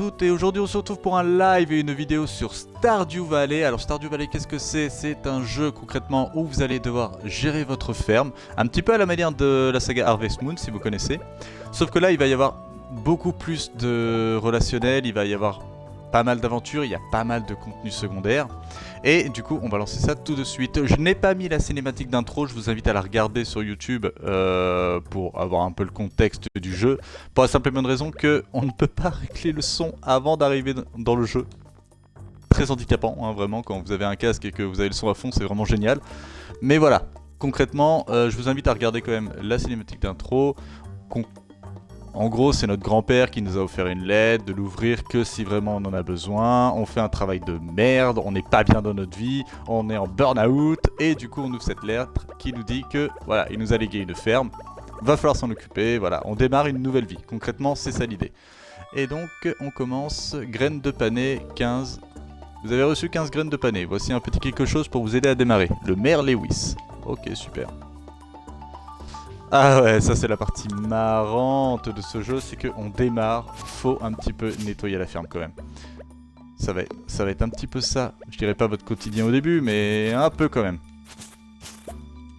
toutes et aujourd'hui on se retrouve pour un live et une vidéo sur Stardew Valley. Alors Stardew Valley, qu'est-ce que c'est? C'est un jeu concrètement où vous allez devoir gérer votre ferme, un petit peu à la manière de la saga Harvest Moon si vous connaissez. Sauf que là il va y avoir beaucoup plus de relationnel, il va y avoir pas mal d'aventures, il y a pas mal de contenu secondaire. Et du coup on va lancer ça tout de suite. Je n'ai pas mis la cinématique d'intro, je vous invite à la regarder sur YouTube pour avoir un peu le contexte du jeu. Pour la simple et bonne raison qu'on ne peut pas régler le son avant d'arriver dans le jeu. Très handicapant, hein, vraiment, quand vous avez un casque et que vous avez le son à fond, c'est vraiment génial. Mais voilà, concrètement, je vous invite à regarder quand même la cinématique d'intro. En gros, c'est notre grand-père qui nous a offert une lettre, de l'ouvrir que si vraiment on en a besoin. On fait un travail de merde, on n'est pas bien dans notre vie, on est en burn-out. Et du coup, on ouvre cette lettre qui nous dit que, voilà, il nous a légué une ferme. Va falloir s'en occuper, voilà, on démarre une nouvelle vie. Concrètement, c'est ça l'idée. Et donc, on commence, graines de panais, 15. Vous avez reçu 15 graines de panais. Voici un petit quelque chose pour vous aider à démarrer. Le maire Lewis. Ok, super. Ah ouais, ça c'est la partie marrante de ce jeu, c'est qu'on démarre, faut un petit peu nettoyer la ferme quand même. Ça va être un petit peu ça, je dirais pas votre quotidien au début, mais un peu quand même.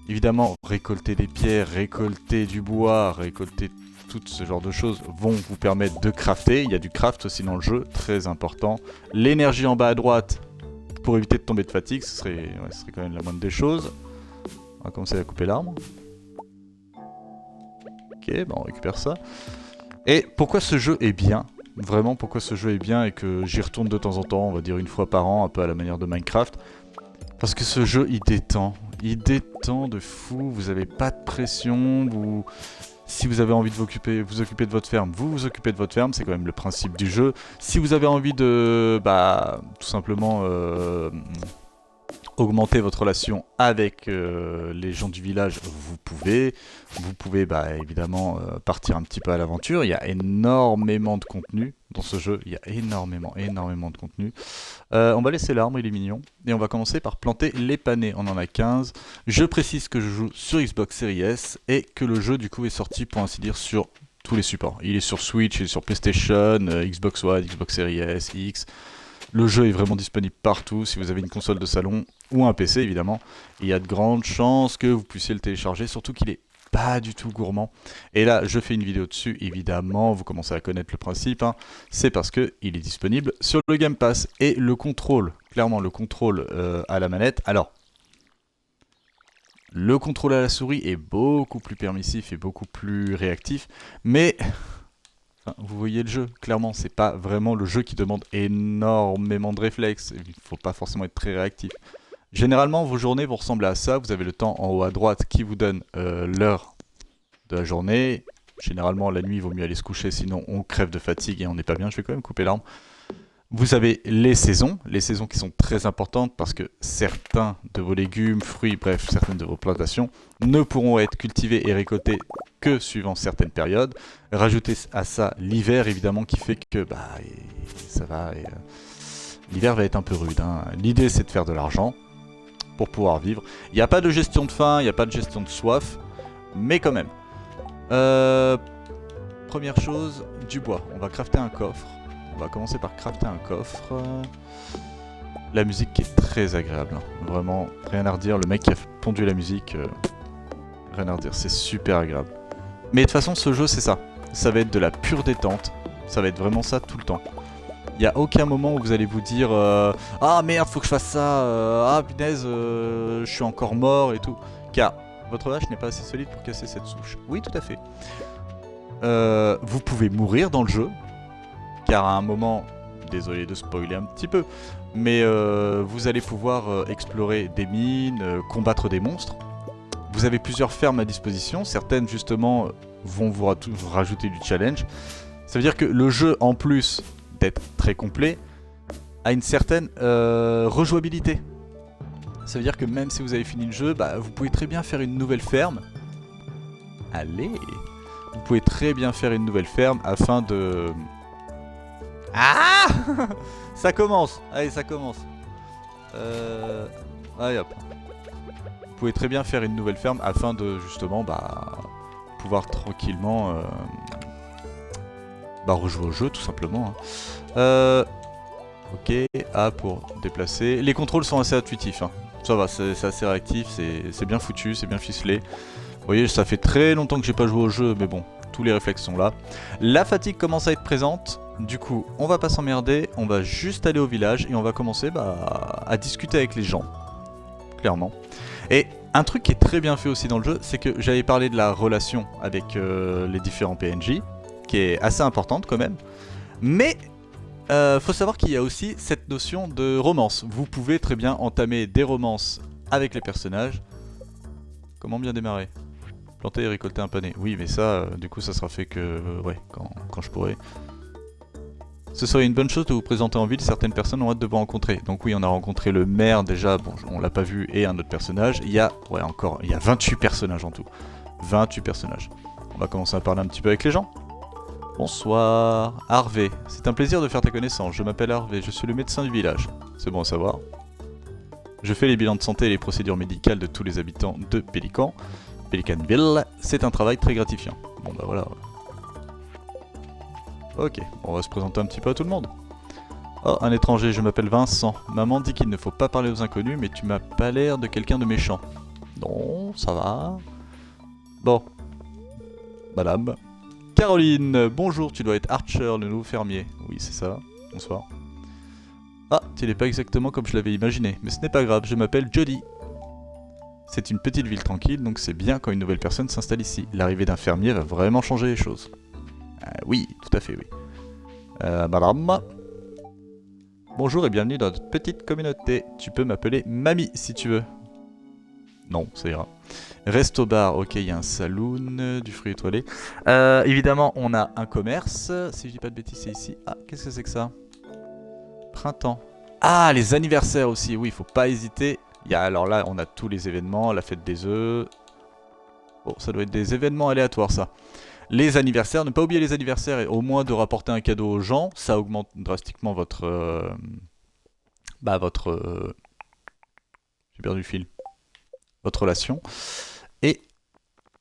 Évidemment, récolter des pierres, récolter du bois, récolter tout ce genre de choses vont vous permettre de crafter. Il y a du craft aussi dans le jeu, très important. L'énergie en bas à droite, pour éviter de tomber de fatigue, ce serait quand même la moindre des choses. On va commencer à couper l'arbre. Ok, bah on récupère ça. Et pourquoi ce jeu est bien? Vraiment, pourquoi ce jeu est bien et que j'y retourne de temps en temps, on va dire une fois par an, un peu à la manière de Minecraft. Parce que ce jeu, il détend. Il détend de fou, vous avez pas de pression, si vous avez envie de vous occuper de votre ferme, vous vous occupez de votre ferme, c'est quand même le principe du jeu. Si vous avez envie de, tout simplement... augmenter votre relation avec les gens du village, vous pouvez évidemment partir un petit peu à l'aventure. Il y a énormément de contenu dans ce jeu, il y a énormément de contenu. On va laisser l'arbre, il est mignon, et on va commencer par planter les panais, on en a 15. Je précise que je joue sur Xbox Series S et que le jeu du coup est sorti pour ainsi dire sur tous les supports. Il est sur Switch, il est sur PlayStation, Xbox One, Xbox Series S, X. Le jeu est vraiment disponible partout, si vous avez une console de salon ou un PC évidemment. Il y a de grandes chances que vous puissiez le télécharger, surtout qu'il est pas du tout gourmand. Et là, je fais une vidéo dessus, évidemment, vous commencez à connaître le principe. Hein. C'est parce qu'il est disponible sur le Game Pass. Et le contrôle, clairement le contrôle à la manette. Alors, le contrôle à la souris est beaucoup plus permissif et beaucoup plus réactif. Mais... vous voyez le jeu, clairement, c'est pas vraiment le jeu qui demande énormément de réflexes, il faut pas forcément être très réactif. Généralement, vos journées vont ressembler à ça, vous avez le temps en haut à droite qui vous donne l'heure de la journée. Généralement, la nuit, il vaut mieux aller se coucher, sinon on crève de fatigue et on n'est pas bien, je vais quand même couper l'arbre. Vous avez les saisons qui sont très importantes parce que certains de vos légumes, fruits, bref, certaines de vos plantations ne pourront être cultivés et récoltés que suivant certaines périodes. Rajoutez à ça l'hiver évidemment qui fait que l'hiver va être un peu rude. Hein. L'idée c'est de faire de l'argent pour pouvoir vivre. Il n'y a pas de gestion de faim, il n'y a pas de gestion de soif, mais quand même. Première chose, du bois. On va crafter un coffre. On va commencer par crafter un coffre. La musique qui est très agréable. Hein. Vraiment, rien à redire. Le mec qui a pondu la musique, rien à redire. C'est super agréable. Mais de toute façon, ce jeu, c'est ça. Ça va être de la pure détente. Ça va être vraiment ça tout le temps. Il n'y a aucun moment où vous allez vous dire ah merde, faut que je fasse ça. Ah punaise, je suis encore mort et tout. Car votre vache n'est pas assez solide pour casser cette souche. Oui, tout à fait. Vous pouvez mourir dans le jeu. Car à un moment, désolé de spoiler un petit peu, mais vous allez pouvoir explorer des mines, combattre des monstres. Vous avez plusieurs fermes à disposition, certaines justement vont vous rajouter du challenge. Ça veut dire que le jeu, en plus d'être très complet, a une certaine rejouabilité. Ça veut dire que même si vous avez fini le jeu, vous pouvez très bien faire une nouvelle ferme. Allez, vous pouvez très bien faire une nouvelle ferme afin de... Ah ça commence. Allez, ça commence. Allez hop. Vous pouvez très bien faire une nouvelle ferme afin de justement pouvoir tranquillement Bah rejouer au jeu tout simplement. Hein. Ok, A pour déplacer. Les contrôles sont assez intuitifs. Hein. Ça va, c'est assez réactif, c'est bien foutu, c'est bien ficelé. Vous voyez, ça fait très longtemps que j'ai pas joué au jeu, mais bon, tous les réflexes sont là. La fatigue commence à être présente. Du coup, on va pas s'emmerder, on va juste aller au village et on va commencer à discuter avec les gens. Clairement. Et un truc qui est très bien fait aussi dans le jeu, c'est que j'avais parlé de la relation avec les différents PNJ, qui est assez importante quand même. Mais faut savoir qu'il y a aussi cette notion de romance. Vous pouvez très bien entamer des romances avec les personnages. Comment bien démarrer? Planter et récolter un pané. Oui, mais ça, du coup, ça sera fait que... ouais, quand je pourrai. Ce serait une bonne chose de vous présenter en ville, certaines personnes ont hâte de vous rencontrer. Donc oui, on a rencontré le maire déjà, bon, on l'a pas vu, et un autre personnage. Il y a, ouais encore, il y a 28 personnages en tout. 28 personnages. On va commencer à parler un petit peu avec les gens. Bonsoir, Harvey. C'est un plaisir de faire ta connaissance. Je m'appelle Harvey, je suis le médecin du village. C'est bon à savoir. Je fais les bilans de santé et les procédures médicales de tous les habitants de Pélican. Pelicanville, c'est un travail très gratifiant. Bon bah voilà. Ok, on va se présenter un petit peu à tout le monde. Oh, un étranger, je m'appelle Vincent. Maman dit qu'il ne faut pas parler aux inconnus, mais tu m'as pas l'air de quelqu'un de méchant. Non, ça va. Bon. Madame. Caroline, bonjour, tu dois être Archer, le nouveau fermier. Oui, c'est ça. Bonsoir. Ah, tu n'es pas exactement comme je l'avais imaginé, mais ce n'est pas grave, je m'appelle Jody. C'est une petite ville tranquille, donc c'est bien quand une nouvelle personne s'installe ici. L'arrivée d'un fermier va vraiment changer les choses. Oui, tout à fait, oui. Madame. Bonjour et bienvenue dans notre petite communauté. Tu peux m'appeler Mamie si tu veux. Non, ça ira. Reste au bar, ok, il y a un saloon, du fruit étoilé. Évidemment, on a un commerce. Si je dis pas de bêtises, c'est ici. Ah, qu'est-ce que c'est que ça? Printemps. Ah, les anniversaires aussi, oui, il faut pas hésiter. Alors là, on a tous les événements, la fête des œufs. Bon, ça doit être des événements aléatoires, ça. Les anniversaires, ne pas oublier les anniversaires et au moins de rapporter un cadeau aux gens. Ça augmente drastiquement votre... j'ai perdu le fil. Votre relation. Et...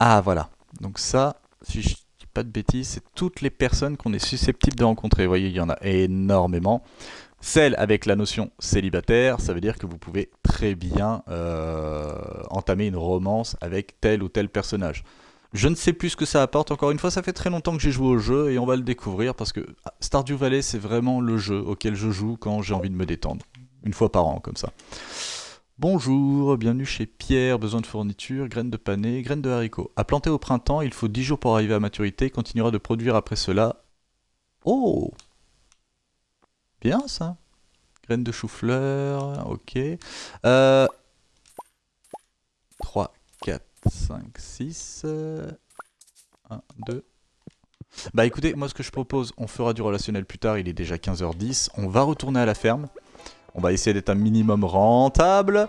ah, voilà. Donc ça, si je dis pas de bêtises, c'est toutes les personnes qu'on est susceptible de rencontrer. Vous voyez, il y en a énormément. Celle avec la notion célibataire, ça veut dire que vous pouvez très bien entamer une romance avec tel ou tel personnage. Je ne sais plus ce que ça apporte, encore une fois, ça fait très longtemps que j'ai joué au jeu et on va le découvrir parce que Stardew Valley, c'est vraiment le jeu auquel je joue quand j'ai envie de me détendre. Une fois par an, comme ça. Bonjour, bienvenue chez Pierre, besoin de fourniture, graines de panais, graines de haricots. À planter au printemps, il faut 10 jours pour arriver à maturité, continuera de produire après cela. Oh! Bien ça. Graines de chou-fleur, ok. 3, 4, 5, 6. 1, 2. Bah écoutez, moi ce que je propose, on fera du relationnel plus tard, il est déjà 15h10. On va retourner à la ferme. On va essayer d'être un minimum rentable.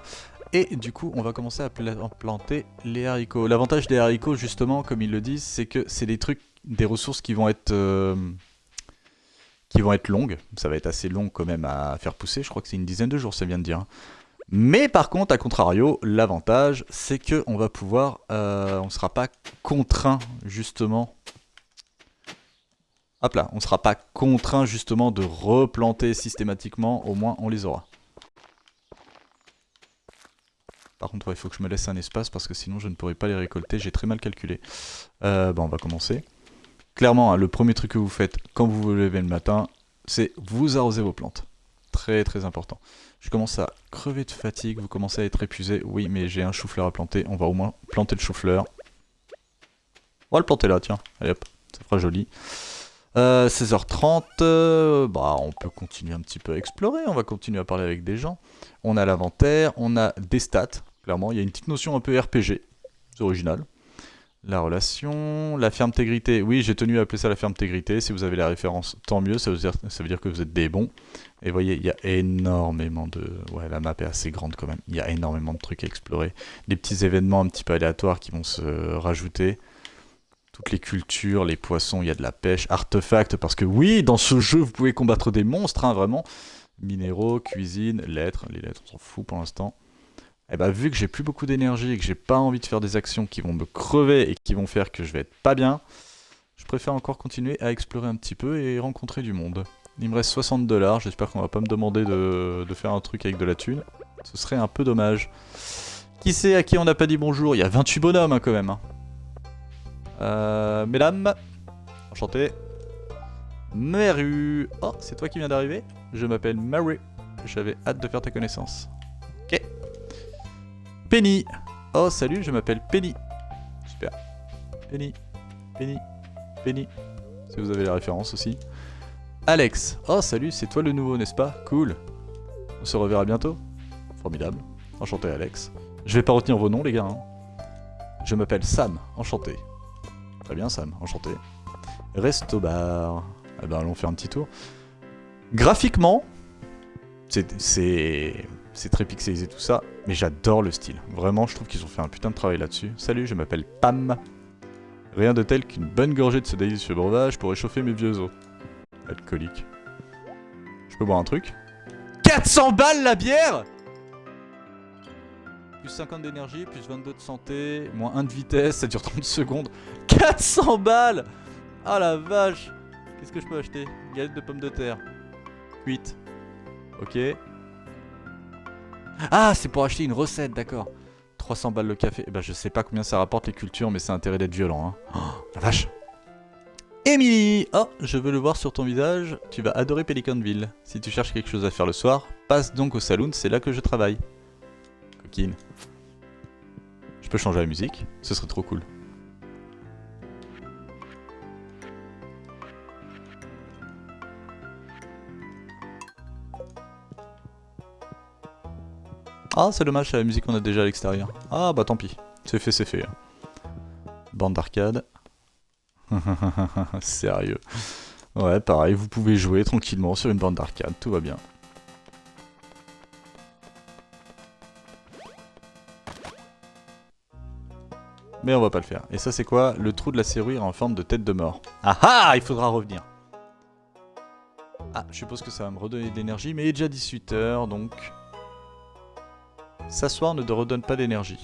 Et du coup, on va commencer à planter les haricots. L'avantage des haricots, justement, comme ils le disent, c'est que c'est des trucs, des ressources qui vont être longues. Ça va être assez long quand même à faire pousser. Je crois que c'est une dizaine de jours, ça vient de dire. Mais par contre, à contrario, l'avantage, c'est que on va pouvoir, on ne sera pas contraint justement. Hop là, on ne sera pas contraint justement de replanter systématiquement. Au moins, on les aura. Par contre, il faut que je me laisse un espace parce que sinon, je ne pourrai pas les récolter. J'ai très mal calculé. Bon, on va commencer. Clairement, hein, le premier truc que vous faites quand vous vous levez le matin, c'est vous arroser vos plantes. Très très important. Je commence à crever de fatigue, vous commencez à être épuisé. Oui, mais j'ai un chou-fleur à planter, on va au moins planter le chou-fleur. On va le planter là, tiens. Allez hop, ça fera joli. 16h30, bah on peut continuer un petit peu à explorer, on va continuer à parler avec des gens. On a l'inventaire, on a des stats, clairement, il y a une petite notion un peu RPG, c'est original. La relation, la ferme-tégrité, oui j'ai tenu à appeler ça la ferme-tégrité, si vous avez la référence tant mieux, ça veut dire que vous êtes des bons. Et vous voyez, il y a énormément de... ouais, la map est assez grande quand même, il y a énormément de trucs à explorer. Des petits événements un petit peu aléatoires qui vont se rajouter. Toutes les cultures, les poissons, il y a de la pêche, artefacts, parce que oui, dans ce jeu, vous pouvez combattre des monstres, hein, vraiment. Minéraux, cuisine, lettres, les lettres, on s'en fout pour l'instant. Et bah vu que j'ai plus beaucoup d'énergie et que j'ai pas envie de faire des actions qui vont me crever et qui vont faire que je vais être pas bien, je préfère encore continuer à explorer un petit peu et rencontrer du monde. Il me reste 60 $, j'espère qu'on va pas me demander de faire un truc avec de la thune. Ce serait un peu dommage. Qui c'est à qui on n'a pas dit bonjour? Il y a 28 bonhommes hein, quand même. Mesdames, enchanté. Meru. Oh, c'est toi qui viens d'arriver? Je m'appelle Mary. J'avais hâte de faire ta connaissance. Ok. Penny. Oh, salut, je m'appelle Penny. Super. Penny. Penny. Penny. Si vous avez la référence aussi. Alex. Oh, salut, c'est toi le nouveau, n'est-ce pas? Cool. On se reverra bientôt. Formidable. Enchanté, Alex. Je vais pas retenir vos noms, les gars. Hein. Je m'appelle Sam. Enchanté. Très bien, Sam. Enchanté. Resto bar. Eh ben, allons faire un petit tour. Graphiquement, c'est très pixelisé tout ça, mais j'adore le style. Vraiment, je trouve qu'ils ont fait un putain de travail là-dessus. Salut, je m'appelle Pam. Rien de tel qu'une bonne gorgée de ce délicieux breuvage pour réchauffer mes vieux os. Alcoolique. Je peux boire un truc? 400 balles la bière! Plus 50 d'énergie, plus 22 de santé, moins 1 de vitesse, ça dure 30 secondes. 400 balles! Ah la vache! Qu'est-ce que je peux acheter? Galette de pommes de terre. Cuite. Ok. Ah, c'est pour acheter une recette, d'accord. 300 balles le café. Eh ben, je sais pas combien ça rapporte les cultures, mais c'est intérêt d'être violent. Hein. Oh, la vache. Emily! Oh, je veux le voir sur ton visage. Tu vas adorer Pelicanville. Si tu cherches quelque chose à faire le soir, passe donc au saloon, c'est là que je travaille. Coquine. Je peux changer la musique? Ce serait trop cool. Ah, c'est dommage, c'est la musique qu'on a déjà à l'extérieur. Ah, bah tant pis. C'est fait, c'est fait. Bande d'arcade. Sérieux. Ouais, pareil, vous pouvez jouer tranquillement sur une bande d'arcade, tout va bien. Mais on va pas le faire. Et ça, c'est quoi? Le trou de la serrure en forme de tête de mort. Ah ah! Il faudra revenir. Ah, je suppose que ça va me redonner de l'énergie, mais il est déjà 18 h, donc... S'asseoir ne te redonne pas d'énergie.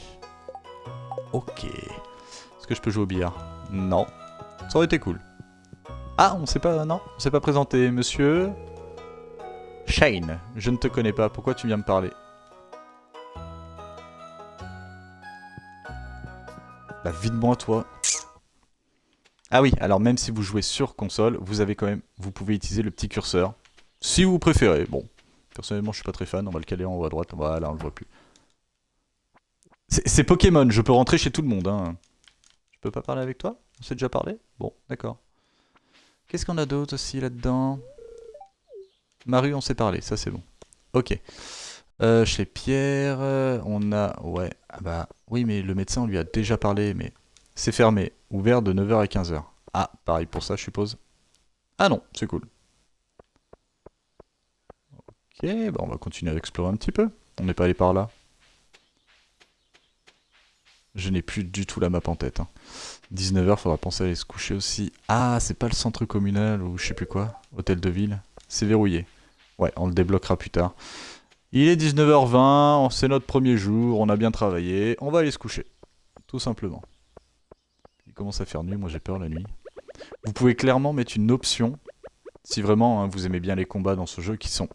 Ok. Est-ce que je peux jouer au billard? Non. Ça aurait été cool. Ah, on s'est pas... Non, on s'est pas présenté. Monsieur... Shane, je ne te connais pas. Pourquoi tu viens me parler? Bah, vide-moi, toi. Ah oui, alors même si vous jouez sur console, vous avez quand même... Vous pouvez utiliser le petit curseur. Si vous préférez. Bon. Personnellement, je suis pas très fan. On va le caler en haut à droite. Voilà, on le voit plus. C'est Pokémon, je peux rentrer chez tout le monde. Hein. Je peux pas parler avec toi? On s'est déjà parlé? Bon, d'accord. Qu'est-ce qu'on a d'autre aussi là-dedans? Maru, on s'est parlé, ça c'est bon. Ok. Chez Pierre, on a... Ouais, ah bah... Oui, mais le médecin, on lui a déjà parlé, mais... C'est fermé, ouvert de 9 h à 15 h. Ah, pareil pour ça, je suppose. Ah non, c'est cool. Ok, bah on va continuer à explorer un petit peu. On n'est pas allé par là. Je n'ai plus du tout la map en tête. Hein. 19 h, faudra penser à aller se coucher aussi. Ah, c'est pas le centre communal ou je sais plus quoi. Hôtel de ville. C'est verrouillé. Ouais, on le débloquera plus tard. Il est 19 h 20, c'est notre premier jour, on a bien travaillé. On va aller se coucher. Tout simplement. Il commence à faire nuit, moi j'ai peur la nuit. Vous pouvez clairement mettre une option, si vraiment hein, vous aimez bien les combats dans ce jeu, qui sont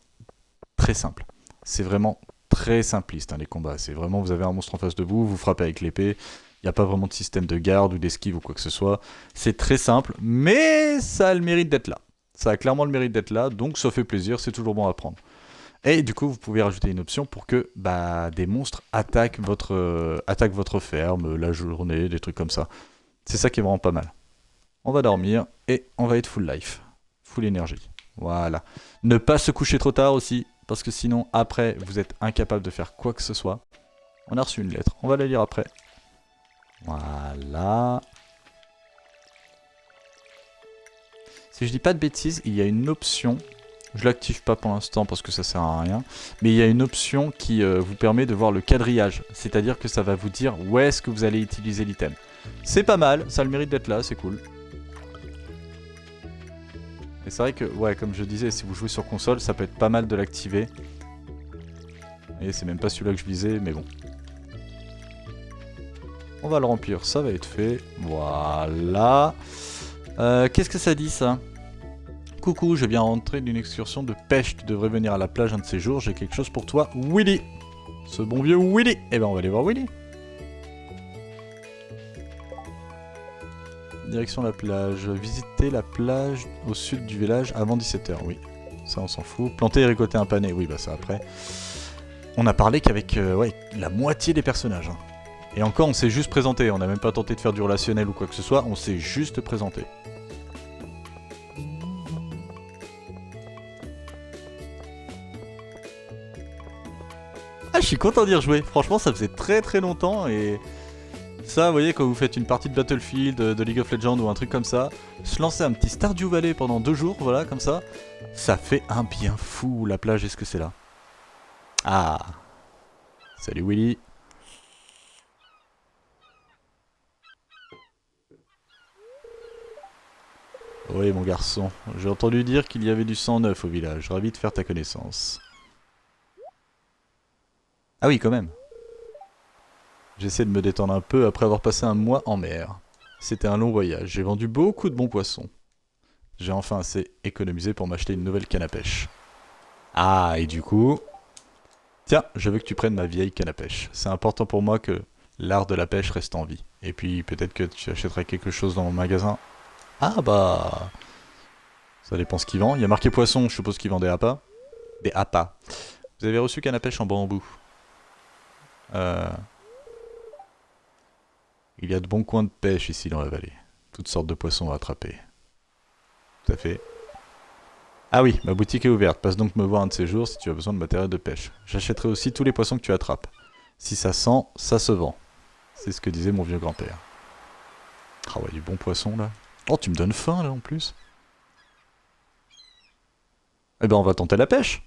très simples. C'est vraiment... très simpliste hein, les combats, c'est vraiment vous avez un monstre en face de vous, vous frappez avec l'épée, il n'y a pas vraiment de système de garde ou d'esquive ou quoi que ce soit, c'est très simple, mais ça a le mérite d'être là, ça a clairement le mérite d'être là, donc ça fait plaisir, c'est toujours bon à prendre. Et du coup vous pouvez rajouter une option pour que bah, des monstres attaquent votre ferme, la journée, des trucs comme ça, c'est ça qui est vraiment pas mal. On va dormir et on va être full life, full énergie, voilà. Ne pas se coucher trop tard aussi, parce que sinon, après, vous êtes incapable de faire quoi que ce soit. On a reçu une lettre, on va la lire après. Voilà. Si je dis pas de bêtises, il y a une option, je l'active pas pour l'instant parce que ça sert à rien, mais il y a une option qui vous permet de voir le quadrillage, c'est-à-dire que ça va vous dire où est-ce que vous allez utiliser l'item. C'est pas mal, ça a le mérite d'être là, c'est cool. Et c'est vrai que, ouais, comme je disais, si vous jouez sur console, ça peut être pas mal de l'activer. Et c'est même pas celui-là que je visais, mais bon. On va le remplir, ça va être fait. Voilà. Qu'est-ce que ça dit ça? Coucou, je viens rentrer d'une excursion de pêche. Tu devrais venir à la plage un de ces jours. J'ai quelque chose pour toi, Willy. Ce bon vieux Willy. Eh ben on va aller voir Willy. Direction la plage. Visiter la plage au sud du village avant 17 h. Oui, ça on s'en fout. Planter et récolter un pané. Oui, bah ça après. On a parlé qu'avec ouais, la moitié des personnages. Hein. Et encore, on s'est juste présenté. On n'a même pas tenté de faire du relationnel ou quoi que ce soit. On s'est juste présenté. Ah, je suis content d'y rejouer. Franchement, ça faisait très très longtemps et... Ça, vous voyez, quand vous faites une partie de Battlefield, de League of Legends ou un truc comme ça, se lancer un petit Stardew Valley pendant 2 jours, voilà, comme ça, ça fait un bien fou. La plage, est-ce que c'est là? Ah. Salut Willy. Oui, mon garçon, j'ai entendu dire qu'il y avait du sang neuf au village. Ravi de faire ta connaissance. Ah oui, quand même. J'essaie de me détendre un peu après avoir passé un mois en mer. C'était un long voyage, j'ai vendu beaucoup de bons poissons. J'ai enfin assez économisé pour m'acheter une nouvelle canne à pêche. Ah, et du coup... Tiens, je veux que tu prennes ma vieille canne à pêche. C'est important pour moi que l'art de la pêche reste en vie. Et puis peut-être que tu achèterais quelque chose dans mon magasin. Ah bah... Ça dépend ce qu'il vend. Il y a marqué poisson, je suppose qu'il vend des appâts. Des appâts. Vous avez reçu canne à pêche en bambou. Il y a de bons coins de pêche ici dans la vallée. Toutes sortes de poissons à attraper. Tout à fait. Ah oui, ma boutique est ouverte. Passe donc me voir un de ces jours si tu as besoin de matériel de pêche. J'achèterai aussi tous les poissons que tu attrapes. Si ça sent, ça se vend. C'est ce que disait mon vieux grand-père. Ah ouais, du bon poisson là. Oh, tu me donnes faim là en plus. Eh ben on va tenter la pêche.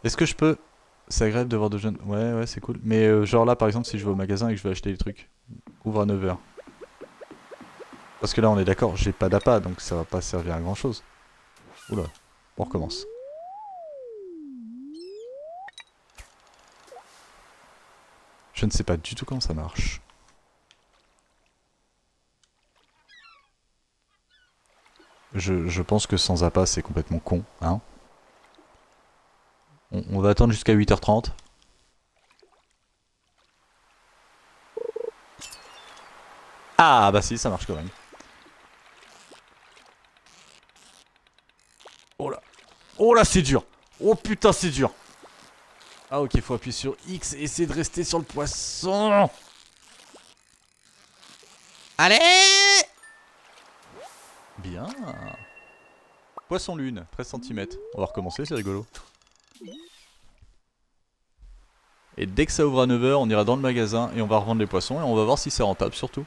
Est-ce que je peux... C'est agréable de voir de jeunes... Ouais, ouais, c'est cool. Mais genre là, par exemple, si je vais au magasin et que je veux acheter des trucs, ouvre à 9 h. Parce que là, on est d'accord, j'ai pas d'appât, donc ça va pas servir à grand chose. Oula, on recommence. Je ne sais pas du tout comment ça marche. Je pense que sans appât, c'est complètement con, hein. On va attendre jusqu'à 8 h 30. Ah bah si, ça marche quand même. Oh là. Oh là, c'est dur. Oh putain, c'est dur. Ah ok, faut appuyer sur X et essayer de rester sur le poisson. Allez. Bien. Poisson lune, 13 cm. On va recommencer, c'est rigolo. Et dès que ça ouvre à 9 h, on ira dans le magasin et on va revendre les poissons et on va voir si c'est rentable surtout.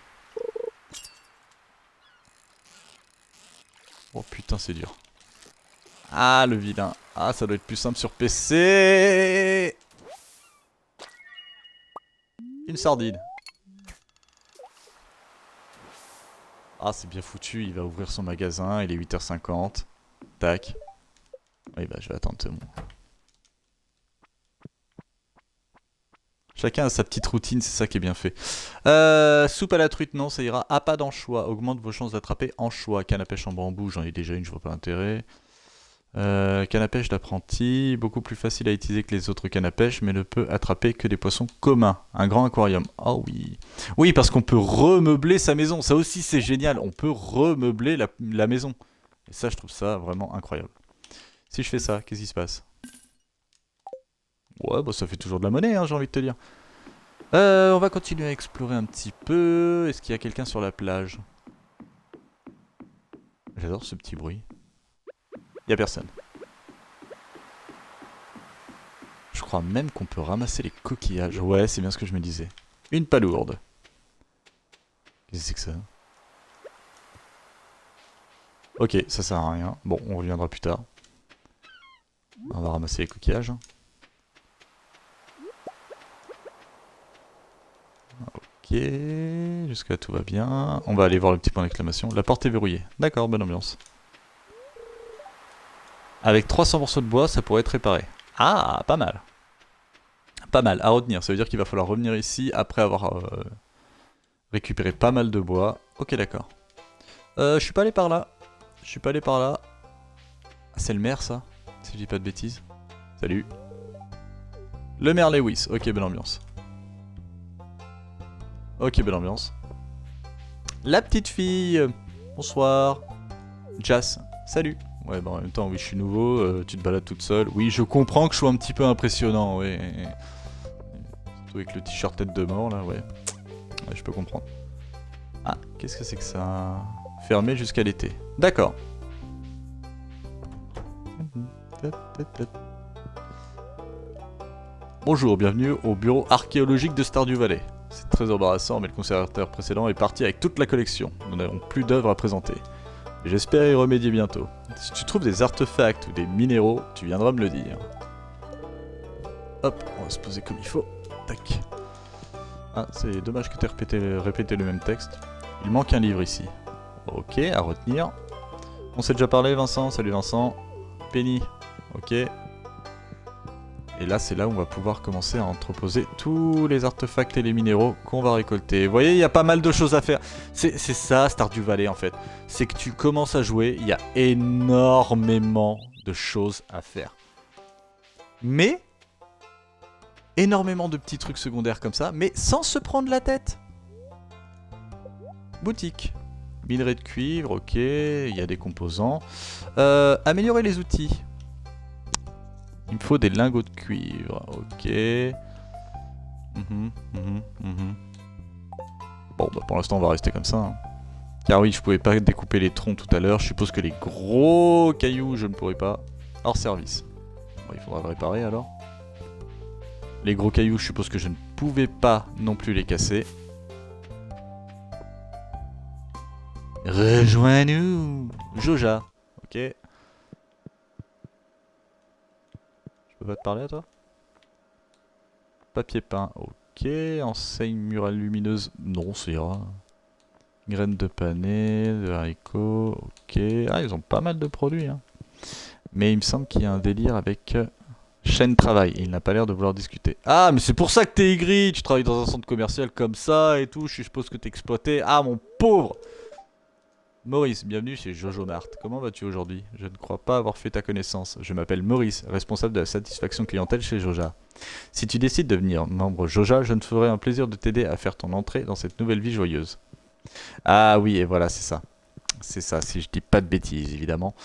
Oh putain, c'est dur. Ah, le vilain. Ah, ça doit être plus simple sur PC. Une sardine. Ah, c'est bien foutu. Il va ouvrir son magasin. Il est 8 h 50. Tac. Oui, bah, je vais attendre tout le monde. Chacun a sa petite routine, c'est ça qui est bien fait. Soupe à la truite, non, ça ira. Appât d'anchois, augmente vos chances d'attraper anchois. Canne à pêche en bambou, j'en ai déjà une, je vois pas l'intérêt. Canne à pêche d'apprenti, beaucoup plus facile à utiliser que les autres cannes à pêche, mais ne peut attraper que des poissons communs. Un grand aquarium. Oh oui. Oui, parce qu'on peut remeubler sa maison. Ça aussi, c'est génial. On peut remeubler la maison. Et ça, je trouve ça vraiment incroyable. Si je fais ça, qu'est-ce qui se passe? Ouais, bah ça fait toujours de la monnaie, hein, j'ai envie de te dire. On va continuer à explorer un petit peu. Est-ce qu'il y a quelqu'un sur la plage? J'adore ce petit bruit. Il y a personne. Je crois même qu'on peut ramasser les coquillages. Ouais, c'est bien ce que je me disais. Une palourde. Qu'est-ce que c'est que ça? Ok, ça sert à rien. Bon, on reviendra plus tard. On va ramasser les coquillages. Ok, jusque-là tout va bien. On va aller voir le petit point d'exclamation. La porte est verrouillée. D'accord, bonne ambiance. Avec 300 morceaux de bois, ça pourrait être réparé. Ah, pas mal. Pas mal, à retenir. Ça veut dire qu'il va falloir revenir ici après avoir Récupérer pas mal de bois. Ok, d'accord. Je suis pas allé par là. Je suis pas allé par là. Ah, c'est le maire, ça? Si je dis pas de bêtises. Salut. Le maire Lewis. Ok, belle ambiance. Ok, belle ambiance. La petite fille. Bonsoir. Jas. Salut. Ouais, bah en même temps, oui, je suis nouveau. Tu te balades toute seule. Oui, je comprends que je sois un petit peu impressionnant, ouais. Surtout avec le t-shirt tête de mort, là, ouais. Ouais, je peux comprendre. Ah, qu'est-ce que c'est que ça? Fermé jusqu'à l'été. D'accord. Bonjour, bienvenue au bureau archéologique de Stardew Valley. C'est très embarrassant, mais le conservateur précédent est parti avec toute la collection. Nous n'avons plus d'œuvres à présenter. J'espère y remédier bientôt. Si tu trouves des artefacts ou des minéraux, tu viendras me le dire. Hop, on va se poser comme il faut. Tac. Ah, c'est dommage que tu aies répété le même texte. Il manque un livre ici. Ok, à retenir. On s'est déjà parlé, Vincent. Salut Vincent. Penny. Ok. Et là, c'est là où on va pouvoir commencer à entreposer tous les artefacts et les minéraux qu'on va récolter. Vous voyez, il y a pas mal de choses à faire. C'est ça, Stardew Valley, en fait. C'est que tu commences à jouer, il y a énormément de choses à faire. Mais, énormément de petits trucs secondaires comme ça, mais sans se prendre la tête. Boutique. Minerai de cuivre, ok, il y a des composants. Améliorer les outils. Il me faut des lingots de cuivre, ok. Bon, bah pour l'instant on va rester comme ça. Hein. Car oui, je pouvais pas découper les troncs tout à l'heure. Je suppose que les gros cailloux, je ne pourrais pas. Hors service. Bon, il faudra le réparer alors. Les gros cailloux, je suppose que je ne pouvais pas non plus les casser. Rejoins-nous, Joja. Ok. Je peux pas te parler à toi? Papier peint, ok. Enseigne murale lumineuse, non, ça ira. Graines de panais, de haricots, ok. Ah, ils ont pas mal de produits. Hein. Mais il me semble qu'il y a un délire avec chaîne travail. Et il n'a pas l'air de vouloir discuter. Ah, mais c'est pour ça que t'es aigri. Tu travailles dans un centre commercial comme ça et tout. Je suppose que t'es exploité. Ah, mon pauvre! Maurice, bienvenue chez Jojo Mart. Comment vas-tu aujourd'hui? Je ne crois pas avoir fait ta connaissance. Je m'appelle Maurice, responsable de la satisfaction clientèle chez Joja. Si tu décides de devenir membre Joja, je me ferai un plaisir de t'aider à faire ton entrée dans cette nouvelle vie joyeuse. Ah oui, et voilà, c'est ça. C'est ça, si je dis pas de bêtises, évidemment.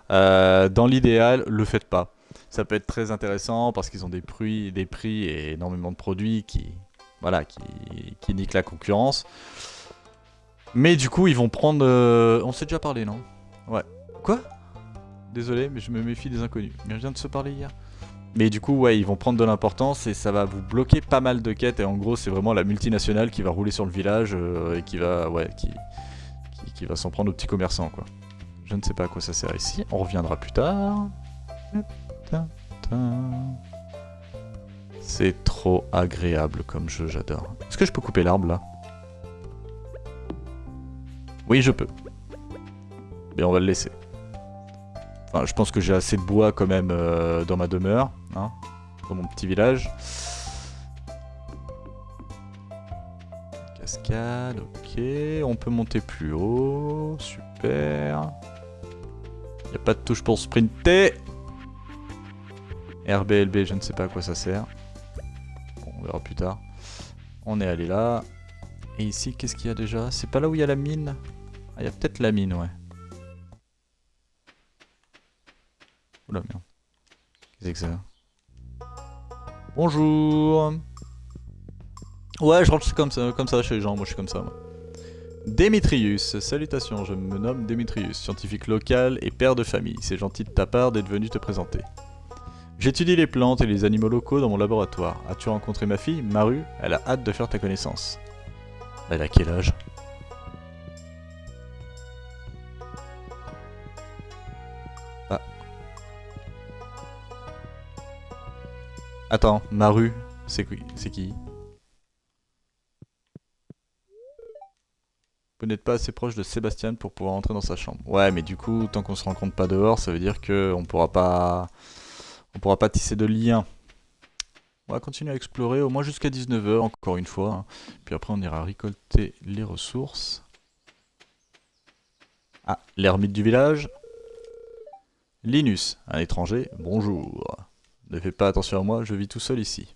Dans l'idéal, le faites pas. Ça peut être très intéressant parce qu'ils ont des prix et énormément de produits qui niquent la concurrence. Mais du coup, ils vont prendre... On s'est déjà parlé, non? Ouais. Quoi? Désolé, mais je me méfie des inconnus. Mais on vient de se parler hier. Mais du coup, ouais, ils vont prendre de l'importance et ça va vous bloquer pas mal de quêtes. Et en gros, c'est vraiment la multinationale qui va rouler sur le village et qui va... Ouais, qui va s'en prendre aux petits commerçants, quoi. Je ne sais pas à quoi ça sert ici. On reviendra plus tard. C'est trop agréable comme jeu, j'adore. Est-ce que je peux couper l'arbre, là? Oui, je peux. Mais on va le laisser. Enfin, je pense que j'ai assez de bois quand même dans ma demeure, hein, dans mon petit village. Cascade, ok. On peut monter plus haut, super. Y a pas de touche pour sprinter. RBLB, je ne sais pas à quoi ça sert. Bon, on verra plus tard. On est allé là. Et ici, qu'est-ce qu'il y a déjà? C'est pas là où il y a la mine? Ah, il y a peut-être la mine, ouais. Oula, merde. Qu'est-ce que c'est que ça? Bonjour. Ouais, je rentre comme ça chez les gens, moi je suis comme ça. Moi. Démétrius, salutations, je me nomme Démétrius, scientifique local et père de famille. C'est gentil de ta part d'être venu te présenter. J'étudie les plantes et les animaux locaux dans mon laboratoire. As-tu rencontré ma fille, Maru? Elle a hâte de faire ta connaissance. Elle a quel âge? Ah. Attends, Maru, c'est qui? Vous n'êtes pas assez proche de Sébastien pour pouvoir entrer dans sa chambre. Ouais, mais du coup, tant qu'on se rencontre pas dehors, ça veut dire qu'on pourra pas tisser de lien. On va continuer à explorer au moins jusqu'à 19 h, encore une fois. Hein. Puis après, on ira récolter les ressources. Ah, l'ermite du village. Linus, un étranger, bonjour. Ne fais pas attention à moi, je vis tout seul ici.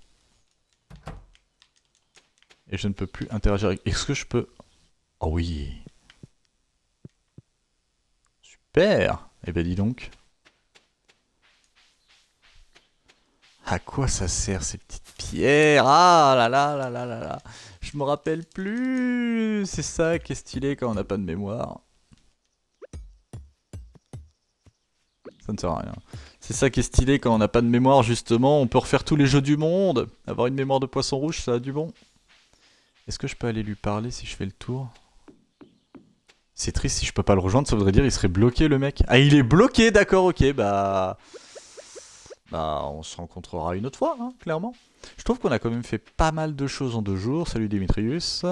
Et je ne peux plus interagir avec... Est-ce que je peux... Oh oui. Super. Eh ben dis donc. À quoi ça sert ces petites pierres? Ah là là là là là là. Je me rappelle plus. C'est ça qui est stylé quand on n'a pas de mémoire. Ça ne sert à rien. C'est ça qui est stylé quand on n'a pas de mémoire justement. On peut refaire tous les jeux du monde. Avoir une mémoire de poisson rouge, ça a du bon. Est-ce que je peux aller lui parler si je fais le tour? C'est triste, si je peux pas le rejoindre, ça voudrait dire qu'il serait bloqué le mec. Ah, il est bloqué, d'accord, ok, bah... Bah, on se rencontrera une autre fois, hein, clairement. Je trouve qu'on a quand même fait pas mal de choses en 2 jours. Salut Démétrius.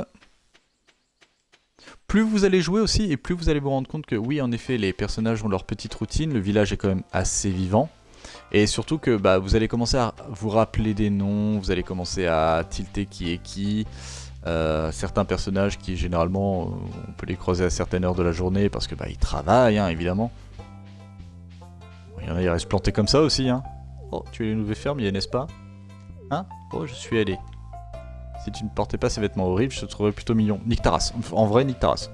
Plus vous allez jouer aussi, et plus vous allez vous rendre compte que oui, en effet, les personnages ont leur petite routine, le village est quand même assez vivant. Et surtout que bah, vous allez commencer à vous rappeler des noms, vous allez commencer à tilter qui est qui. Certains personnages qui généralement on peut les croiser à certaines heures de la journée parce que bah ils travaillent hein, évidemment. Il y en a qui restent plantés comme ça aussi hein. Oh tu es les nouvelles fermes, n'est-ce pas? Hein? Oh je suis allé. Si tu ne portais pas ces vêtements horribles, je te trouverais plutôt mignon. Nique ta race. En vrai nique ta race.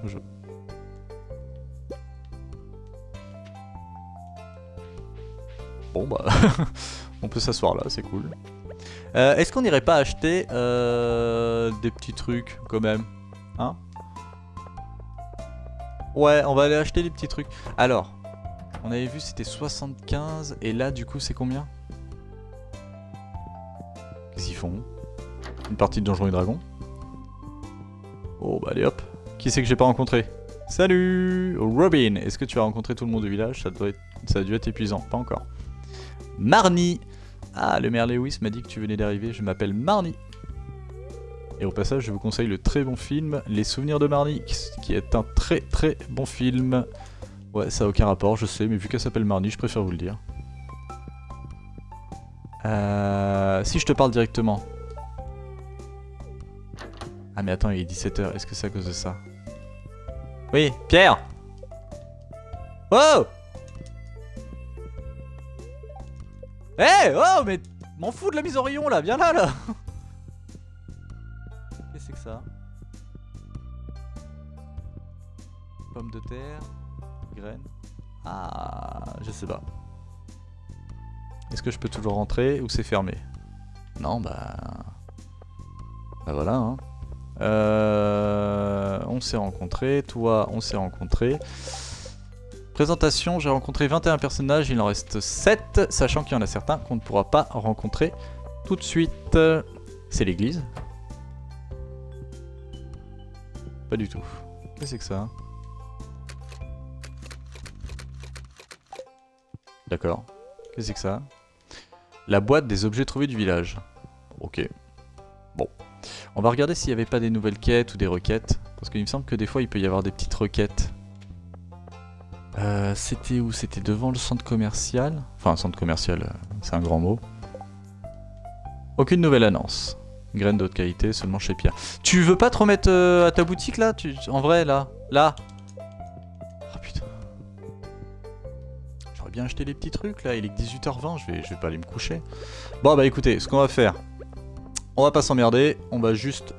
Bon bah on peut s'asseoir là, c'est cool. Est-ce qu'on n'irait pas acheter des petits trucs quand même? Hein? Ouais, on va aller acheter des petits trucs. Alors, on avait vu c'était 75 et là du coup c'est combien? Qu'est-ce qu'ils font? Une partie de Donjons et Dragons? Oh bah allez hop. Qui c'est que j'ai pas rencontré? Salut Robin, est-ce que tu as rencontré tout le monde du village? Ça a dû être épuisant, pas encore. Marnie. Ah, le maire Lewis m'a dit que tu venais d'arriver, je m'appelle Marnie. Et au passage, je vous conseille le très bon film Les Souvenirs de Marnie, qui est un très très bon film. Ouais, ça a aucun rapport, je sais, mais vu qu'elle s'appelle Marnie, je préfère vous le dire. Si je te parle directement. Ah mais attends, il est 17 h, est-ce que c'est à cause de ça? Oui, Pierre! Oh! Eh hey, oh mais m'en fous de la mise en rayon là, viens là là. Qu'est-ce que c'est que ça? Pommes de terre, graines. Ah, je sais pas. Est-ce que je peux toujours rentrer ou c'est fermé? Non bah... Bah voilà hein. On s'est rencontrés, toi on s'est rencontrés. Présentation, j'ai rencontré 21 personnages, il en reste 7, sachant qu'il y en a certains qu'on ne pourra pas rencontrer tout de suite. C'est l'église? Pas du tout. Qu'est-ce que c'est que ça? D'accord. Qu'est-ce que c'est que ça? La boîte des objets trouvés du village. Ok. Bon. On va regarder s'il n'y avait pas des nouvelles quêtes ou des requêtes. Parce qu'il me semble que des fois il peut y avoir des petites requêtes. C'était où? C'était devant le centre commercial. Enfin, centre commercial, c'est un grand mot. Aucune nouvelle annonce. Graines de haute qualité, seulement chez Pierre. Tu veux pas te remettre à ta boutique là? En vrai, là? Là? Oh putain. J'aurais bien acheté les petits trucs là, il est que 18 h 20, je vais pas aller me coucher. Bon bah écoutez, ce qu'on va faire, on va pas s'emmerder, on va juste...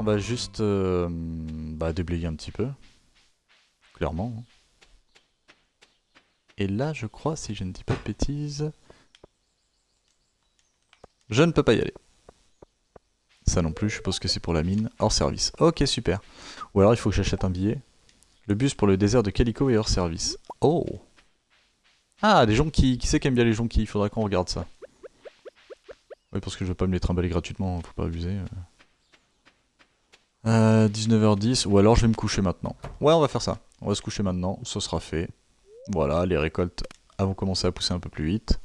On va juste déblayer un petit peu. Clairement. Et là, je crois, si je ne dis pas de bêtises... Je ne peux pas y aller. Ça non plus, je suppose que c'est pour la mine. Hors service. Ok, super. Ou alors il faut que j'achète un billet. Le bus pour le désert de Calico est hors service. Oh! Ah, des jonquilles. Qui c'est qui aime bien les jonquilles? Il faudra qu'on regarde ça. Oui, parce que je veux pas me les trimballer gratuitement, faut pas abuser. 19 h 10, ou alors je vais me coucher maintenant. Ouais, on va faire ça. On va se coucher maintenant, ça sera fait. Voilà, les récoltes vont commencer à pousser un peu plus vite.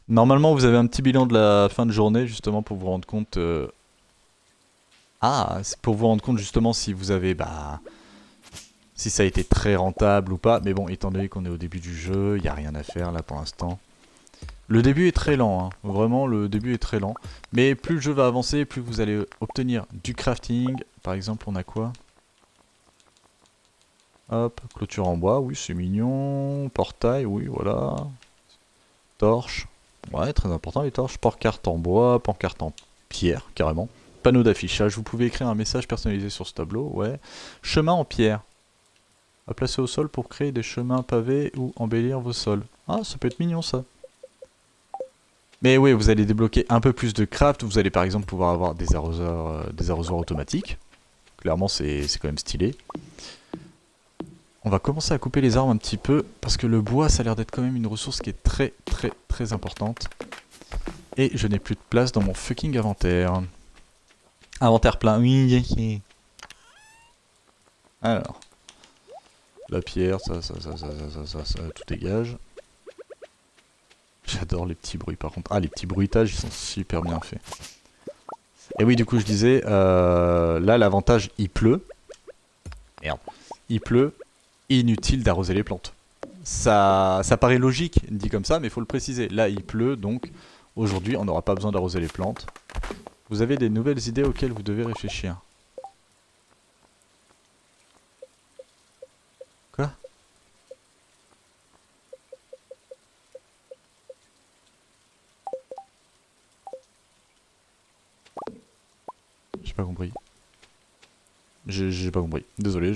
Normalement, vous avez un petit bilan de la fin de journée, justement, pour vous rendre compte... Ah, c'est pour vous rendre compte, justement, si vous avez... si ça a été très rentable ou pas. Mais bon, étant donné qu'on est au début du jeu, il n'y a rien à faire, là, pour l'instant. Le début est très lent, hein. Vraiment le début est très lent. Mais plus le jeu va avancer, plus vous allez obtenir du crafting. Par exemple, on a quoi? Hop, clôture en bois, oui c'est mignon. Portail, oui voilà. Torche, ouais très important les torches. Pancarte en bois, pancarte en pierre, carrément. Panneau d'affichage, vous pouvez écrire un message personnalisé sur ce tableau, ouais. Chemin en pierre. À placer au sol pour créer des chemins pavés ou embellir vos sols. Ah, ça peut être mignon ça. Mais oui, vous allez débloquer un peu plus de craft. Vous allez par exemple pouvoir avoir des arrosoirs automatiques. Clairement, c'est quand même stylé. On va commencer à couper les arbres un petit peu, parce que le bois, ça a l'air d'être quand même une ressource qui est très importante. Et je n'ai plus de place dans mon fucking inventaire. Inventaire plein, oui. Alors, la pierre, ça, tout dégage. J'adore les petits bruits par contre. Ah, les petits bruitages, ils sont super bien faits. Et oui, du coup, je disais, là, l'avantage, il pleut. Merde. Il pleut, inutile d'arroser les plantes. Ça paraît logique, dit comme ça, mais il faut le préciser. Là, il pleut, donc aujourd'hui, on n'aura pas besoin d'arroser les plantes. Vous avez des nouvelles idées auxquelles vous devez réfléchir. Quoi? J'ai pas compris. J'ai pas compris. Désolé,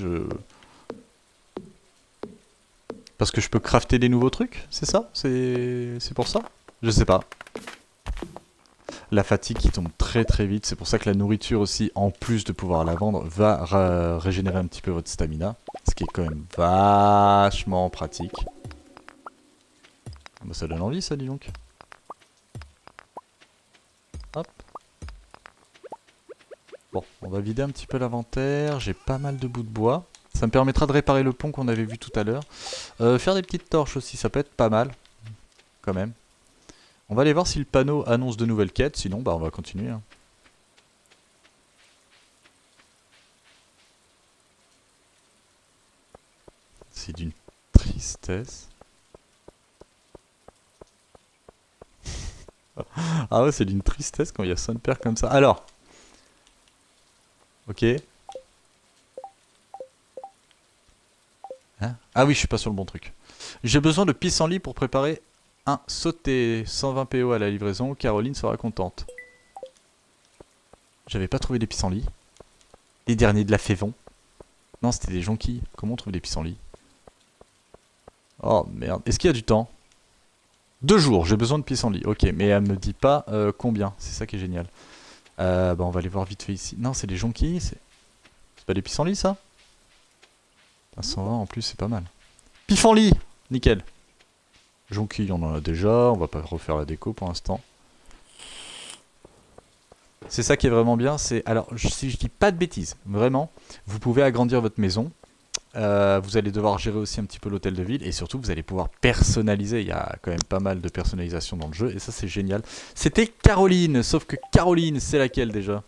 Parce que je peux crafter des nouveaux trucs, c'est ça? C'est pour ça? Je sais pas. La fatigue qui tombe très vite, c'est pour ça que la nourriture aussi, en plus de pouvoir la vendre, va régénérer un petit peu votre stamina. Ce qui est quand même vachement pratique. Bah, ça donne envie ça, dis donc. Hop. Bon, on va vider un petit peu l'inventaire, j'ai pas mal de bouts de bois. Ça me permettra de réparer le pont qu'on avait vu tout à l'heure. Faire des petites torches aussi, ça peut être pas mal. Quand même. On va aller voir si le panneau annonce de nouvelles quêtes, sinon bah on va continuer. Hein. C'est d'une tristesse. Ah ouais, c'est d'une tristesse quand il y a son père comme ça. Alors. Ok. Hein? Ah oui, je suis pas sur le bon truc. J'ai besoin de pissenlit pour préparer un sauté. 120 PO à la livraison, Caroline sera contente. J'avais pas trouvé des pissenlits. Les derniers de la Févon. Non, c'était des jonquilles. Comment on trouve des pissenlits? Oh merde. Est-ce qu'il y a du temps? 2 jours, j'ai besoin de pissenlits. Ok, mais elle me dit pas combien. C'est ça qui est génial. Bah on va aller voir vite fait ici. Non, c'est des jonquilles. C'est pas des pissenlits ça? 120 en plus, c'est pas mal. Pissenlit! Nickel. Jonquilles, on en a déjà. On va pas refaire la déco pour l'instant. C'est ça qui est vraiment bien. C'est alors, si je dis pas de bêtises, vraiment, vous pouvez agrandir votre maison. Vous allez devoir gérer aussi un petit peu l'hôtel de ville et surtout vous allez pouvoir personnaliser. Il y a quand même pas mal de personnalisation dans le jeu et ça c'est génial. C'était Caroline, sauf que Caroline c'est laquelle déjà?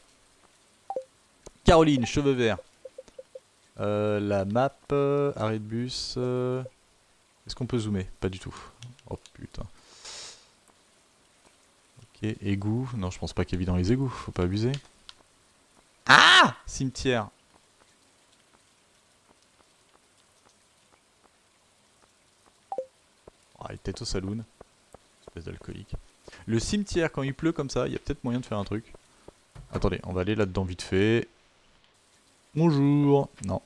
Caroline, cheveux verts. La map, arrêt de bus. Est-ce qu'on peut zoomer? Pas du tout. Oh putain. Ok, égout. Non, je pense pas qu'il y ait dans les égouts, faut pas abuser. Ah! Cimetière. Ah, il est peut-être au saloon. Espèce d'alcoolique. Le cimetière, quand il pleut comme ça, il y a peut-être moyen de faire un truc. Attendez, on va aller là-dedans vite fait. Bonjour. Non.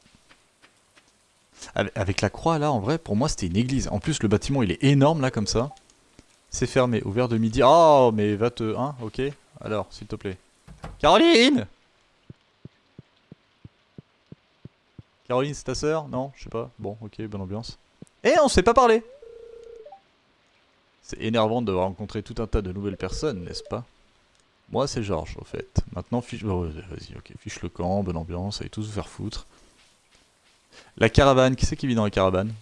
Avec la croix là, en vrai, pour moi c'était une église. En plus, le bâtiment il est énorme là comme ça. C'est fermé, ouvert de midi. Oh, mais va te. Hein, ok. Alors, s'il te plaît. Caroline! Caroline, c'est ta sœur? Non, je sais pas. Bon, ok, bonne ambiance. Eh, on s'est pas parlé! C'est énervant de rencontrer tout un tas de nouvelles personnes, n'est-ce pas? Moi, c'est Georges, au fait. Maintenant, fiche... Oh, vas-y, ok. Fiche le camp, bonne ambiance, allez tous vous faire foutre. La caravane, qui c'est qui vit dans la caravane?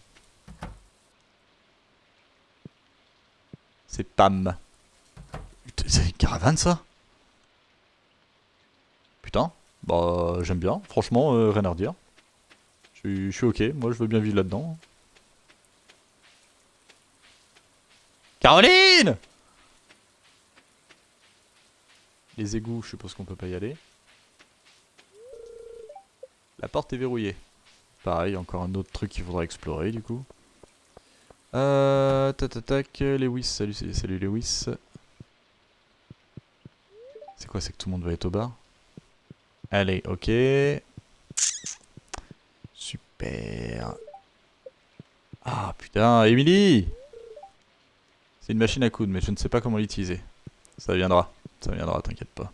C'est Pam. C'est une caravane, ça? Putain. Bah, j'aime bien. Franchement, rien à redire. Je suis ok. Moi, je veux bien vivre là-dedans. Caroline! Les égouts, je suppose qu'on peut pas y aller. La porte est verrouillée. Pareil, encore un autre truc qu'il faudra explorer du coup. Tac, Lewis, salut Lewis. C'est quoi, c'est que tout le monde va être au bar? Allez, ok. Super. Ah putain, Emily! C'est une machine à coudre, mais je ne sais pas comment l'utiliser. Ça viendra, t'inquiète pas.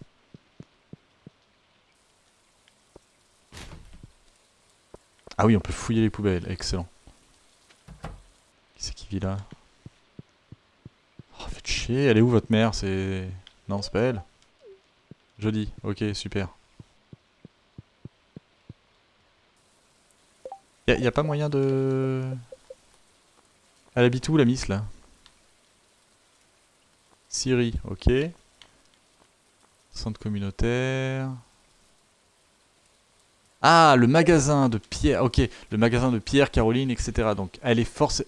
Ah oui, on peut fouiller les poubelles, excellent. Qui c'est qui vit là? Oh, faites chier, elle est où votre mère? C'est... Non, c'est pas elle? Jeudi, ok, super. Y a pas moyen de... Elle habite où la miss là? Syrie, ok. Centre communautaire... Ah, le magasin de Pierre, ok, le magasin de Pierre, Caroline, etc. Donc elle est forcée...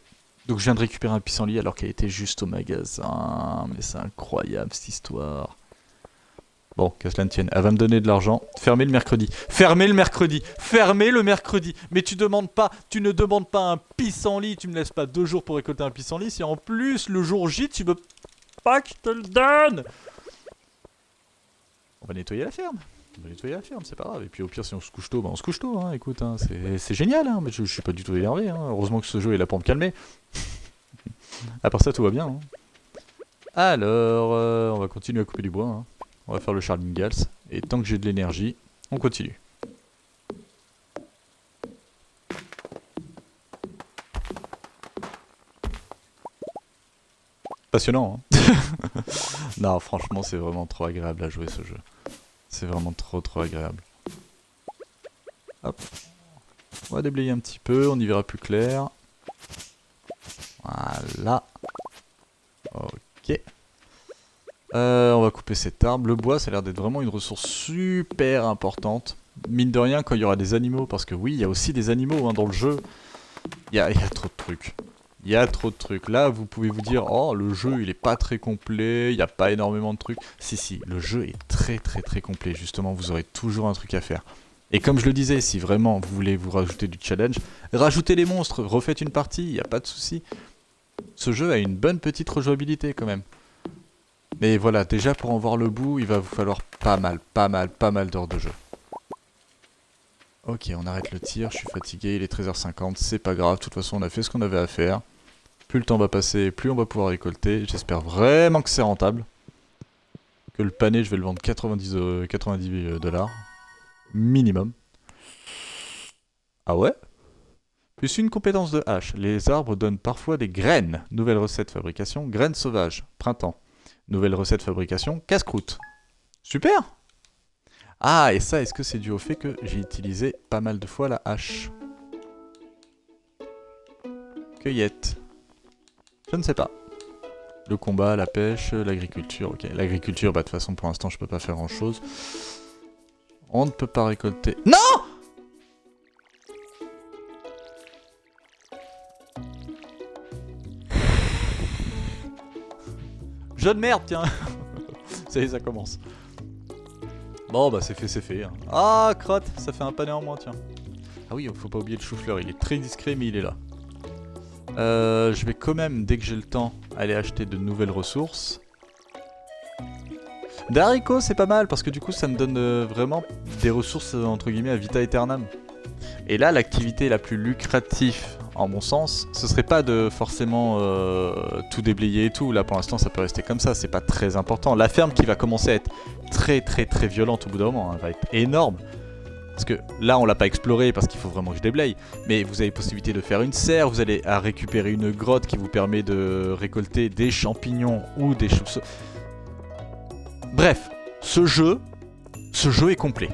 Donc je viens de récupérer un pissenlit alors qu'elle était juste au magasin. Mais c'est incroyable cette histoire. Bon, qu'à cela ne tienne, elle va me donner de l'argent. Fermez le mercredi. Fermez le mercredi. Fermez le mercredi. Mais tu ne demandes pas un pissenlit. Tu me laisses pas 2 jours pour récolter un pissenlit. Si en plus le jour J, tu veux pas que je te le donne. On va nettoyer la ferme. On va nettoyer la ferme, c'est pas grave. Et puis au pire, si on se couche tôt, bah on se couche tôt. Hein. Écoute, hein, c'est génial. Hein. Mais je suis pas du tout énervé. Hein. Heureusement que ce jeu est là pour me calmer. À part ça, tout va bien. Hein. Alors, on va continuer à couper du bois. Hein. On va faire le Charles Ingalls. Et tant que j'ai de l'énergie, on continue. Passionnant, hein. Non, franchement, c'est vraiment trop agréable à jouer ce jeu. C'est vraiment trop agréable. Hop. On va déblayer un petit peu, on y verra plus clair. Voilà. Ok. On va couper cet arbre. Le bois, ça a l'air d'être vraiment une ressource super importante. Mine de rien, quand il y aura des animaux, parce que oui, il y a aussi des animaux hein, dans le jeu. Il y a trop de trucs. Il y a trop de trucs. Là, vous pouvez vous dire, oh, le jeu, il est pas très complet, il n'y a pas énormément de trucs. Si, le jeu est très complet. Justement, vous aurez toujours un truc à faire. Et comme je le disais, si vraiment vous voulez vous rajouter du challenge, rajoutez les monstres, refaites une partie, il n'y a pas de souci. Ce jeu a une bonne petite rejouabilité quand même. Mais voilà, déjà pour en voir le bout, il va vous falloir pas mal d'heures de jeu. Ok, on arrête le tir, je suis fatigué, il est 13h50, c'est pas grave, de toute façon on a fait ce qu'on avait à faire. Plus le temps va passer, plus on va pouvoir récolter. J'espère vraiment que c'est rentable. Que le pané, je vais le vendre 90 $. Minimum. Ah ouais? Plus une compétence de hache. Les arbres donnent parfois des graines. Nouvelle recette fabrication, graines sauvages. Printemps. Nouvelle recette fabrication, casse-croûte. Super! Ah, et ça, est-ce que c'est dû au fait que j'ai utilisé pas mal de fois la hache? Cueillette. Je ne sais pas. Le combat, la pêche, l'agriculture. Ok, l'agriculture, bah de toute façon, pour l'instant, je peux pas faire grand-chose. On ne peut pas récolter... Non! Jeu de merde, tiens. Ça y est, ça commence. Bon, bah c'est fait. Hein. Ah, crotte, ça fait un pané en moins, tiens. Ah oui, faut pas oublier le chou-fleur, il est très discret, mais il est là. Je vais quand même, dès que j'ai le temps, aller acheter de nouvelles ressources. Des haricots, c'est pas mal, parce que du coup, ça me donne vraiment des ressources, entre guillemets, à vita aeternam. Et là, l'activité la plus lucrative, en mon sens, ce serait pas de forcément tout déblayer et tout. Là, pour l'instant, ça peut rester comme ça, c'est pas très important. La ferme qui va commencer à être très violente au bout d'un moment, hein, va être énorme. Parce que là, on l'a pas exploré parce qu'il faut vraiment que je déblaye. Mais vous avez possibilité de faire une serre, vous allez à récupérer une grotte qui vous permet de récolter des champignons ou des chauves-souris. Bref, ce jeu est complet.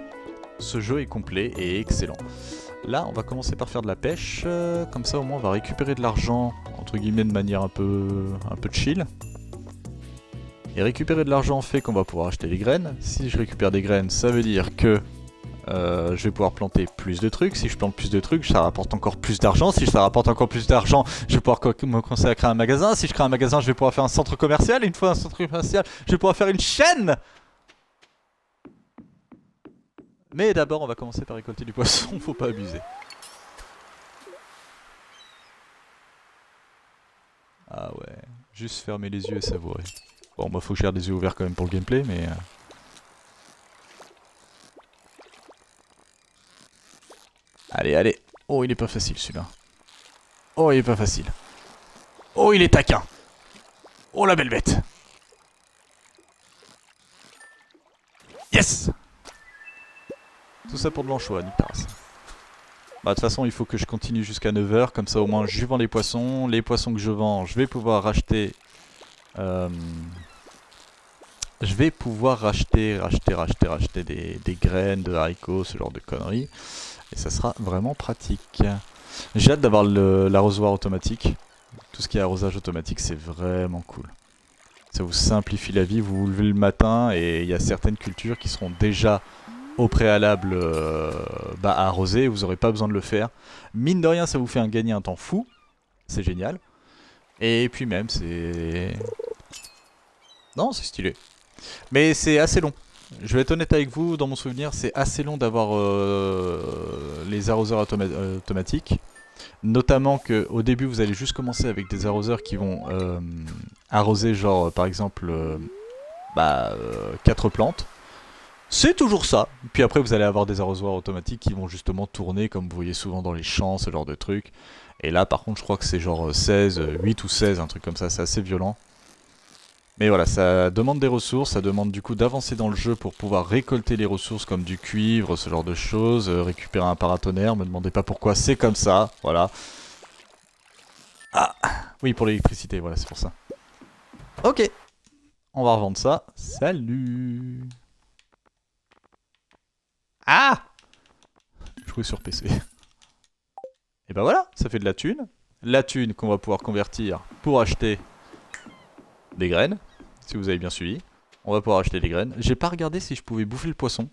Ce jeu est complet et excellent. Là, on va commencer par faire de la pêche. Comme ça, au moins, on va récupérer de l'argent, entre guillemets, de manière un peu chill. Et récupérer de l'argent fait qu'on va pouvoir acheter des graines. Si je récupère des graines, ça veut dire que je vais pouvoir planter plus de trucs. Si je plante plus de trucs, ça rapporte encore plus d'argent. Si ça rapporte encore plus d'argent, je vais pouvoir commencer à créer un magasin. Si je crée un magasin, je vais pouvoir faire un centre commercial. Et une fois un centre commercial, je vais pouvoir faire une chaîne. Mais d'abord, on va commencer par récolter du poisson, faut pas abuser. Ah ouais, juste fermer les yeux et savourer. Bon, moi faut que je garde les yeux ouverts quand même pour le gameplay, mais... Allez, allez. Oh, il est pas facile celui-là. Oh, il est pas facile. Oh, il est taquin. Oh, la belle bête. Yes. Tout ça pour de l'anchois, nique ta race. Bah, de toute façon, il faut que je continue jusqu'à 9 h, comme ça au moins je vends les poissons. Les poissons que je vends, je vais pouvoir racheter... Je vais pouvoir racheter des graines, de haricots, ce genre de conneries. Et ça sera vraiment pratique. J'ai hâte d'avoir l'arrosoir automatique. Tout ce qui est arrosage automatique, c'est vraiment cool. Ça vous simplifie la vie, vous vous levez le matin et il y a certaines cultures qui seront déjà au préalable arrosées, vous n'aurez pas besoin de le faire. Mine de rien, ça vous fait gagner un temps fou, c'est génial. Et puis même, c'est... Non, c'est stylé. Mais c'est assez long. Je vais être honnête avec vous, dans mon souvenir, c'est assez long d'avoir les arroseurs automatiques. Notamment qu'au début, vous allez juste commencer avec des arroseurs qui vont arroser, genre, par exemple, 4 plantes. C'est toujours ça. Puis après, vous allez avoir des arrosoirs automatiques qui vont justement tourner, comme vous voyez souvent dans les champs, ce genre de trucs. Et là, par contre, je crois que c'est genre 16, 8 ou 16, un truc comme ça, c'est assez violent. Mais voilà, ça demande des ressources, ça demande du coup d'avancer dans le jeu pour pouvoir récolter les ressources comme du cuivre, ce genre de choses, récupérer un paratonnerre, me demandez pas pourquoi, c'est comme ça, voilà. Ah, oui, pour l'électricité, voilà, c'est pour ça. Ok, on va revendre ça, salut. Ah, jouer sur PC. Et bah voilà, ça fait de la thune. La thune qu'on va pouvoir convertir pour acheter des graines, si vous avez bien suivi. On va pouvoir acheter des graines. J'ai pas regardé si je pouvais bouffer le poisson.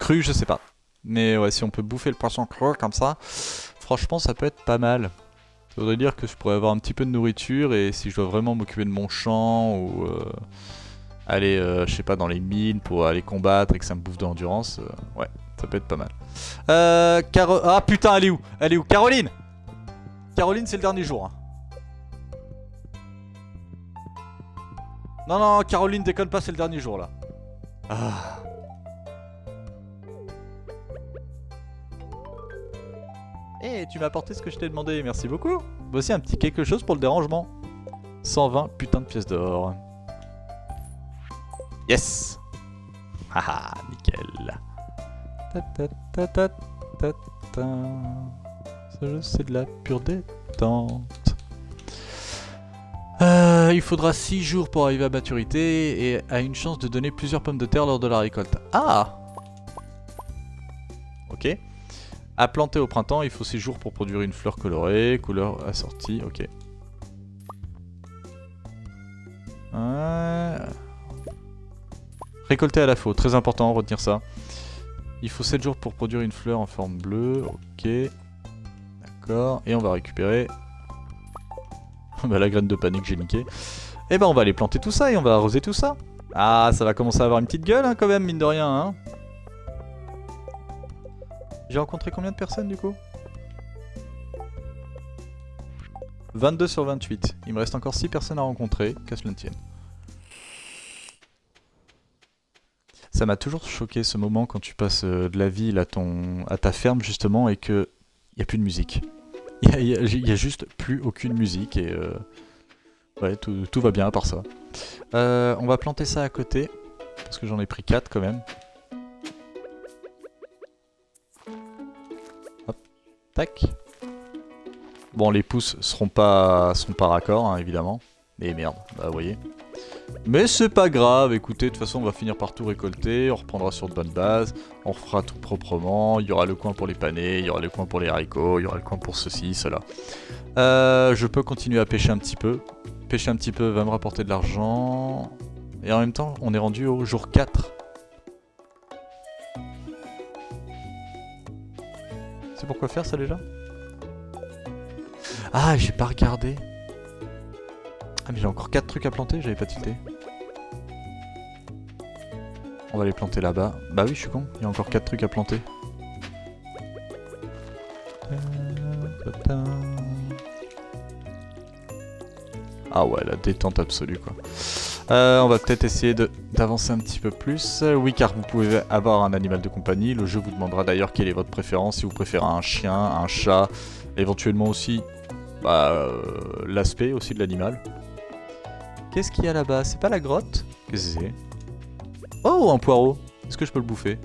Cru, je sais pas. Mais ouais, si on peut bouffer le poisson cru comme ça, franchement, ça peut être pas mal. Ça voudrait dire que je pourrais avoir un petit peu de nourriture et si je dois vraiment m'occuper de mon champ ou aller, je sais pas, dans les mines pour aller combattre et que ça me bouffe de l'endurance, ouais, ça peut être pas mal. Ah putain, elle est où? Elle est où? Caroline! Caroline, c'est le dernier jour. Hein. Non, non, Caroline, déconne pas, c'est le dernier jour là. Ah. Eh, tu m'as apporté ce que je t'ai demandé, merci beaucoup. Voici un petit quelque chose pour le dérangement. 120 putains de pièces d'or. Yes. Haha, nickel. Ce jeu, c'est de la pure détente. Il faudra 6 jours pour arriver à maturité et a une chance de donner plusieurs pommes de terre lors de la récolte. Ah. Ok. À planter au printemps, il faut 6 jours pour produire une fleur colorée, couleur assortie, ok. Récolter à la faux, très important, retenir ça. Il faut 7 jours pour produire une fleur en forme bleue, ok. D'accord, et on va récupérer la graine de panique que j'ai niquée. Et ben on va aller planter tout ça et on va arroser tout ça. Ah, ça va commencer à avoir une petite gueule hein, quand même, mine de rien. Hein. J'ai rencontré combien de personnes du coup? 22 sur 28. Il me reste encore 6 personnes à rencontrer, qu'à cela ne tienne. Ça m'a toujours choqué ce moment quand tu passes de la ville à ta ferme justement et que il n'y a plus de musique. Il y a juste plus aucune musique et ouais, tout va bien à part ça. On va planter ça à côté parce que j'en ai pris 4 quand même. Hop, tac. Bon, les pousses seront pas raccords, hein, évidemment. Mais merde, bah vous voyez. Mais c'est pas grave, écoutez, de toute façon on va finir par tout récolter, on reprendra sur de bonnes bases, on fera tout proprement, il y aura le coin pour les panais, il y aura le coin pour les haricots, il y aura le coin pour ceci, cela. Je peux continuer à pêcher un petit peu. Pêcher un petit peu va me rapporter de l'argent. Et en même temps, on est rendu au jour 4. C'est pourquoi faire ça déjà? Ah, j'ai pas regardé. Ah mais j'ai encore 4 trucs à planter, j'avais pas tilté. On va les planter là-bas. Bah oui, je suis con, il y a encore 4 trucs à planter. Ah ouais, la détente absolue quoi. On va peut-être essayer d'avancer un petit peu plus. Oui, car vous pouvez avoir un animal de compagnie. Le jeu vous demandera d'ailleurs quelle est votre préférence. Si vous préférez un chien, un chat, éventuellement aussi l'aspect aussi de l'animal. Qu'est-ce qu'il y a là-bas? C'est pas la grotte? Qu'est-ce que c'est? Oh, un poireau. Est-ce que je peux le bouffer?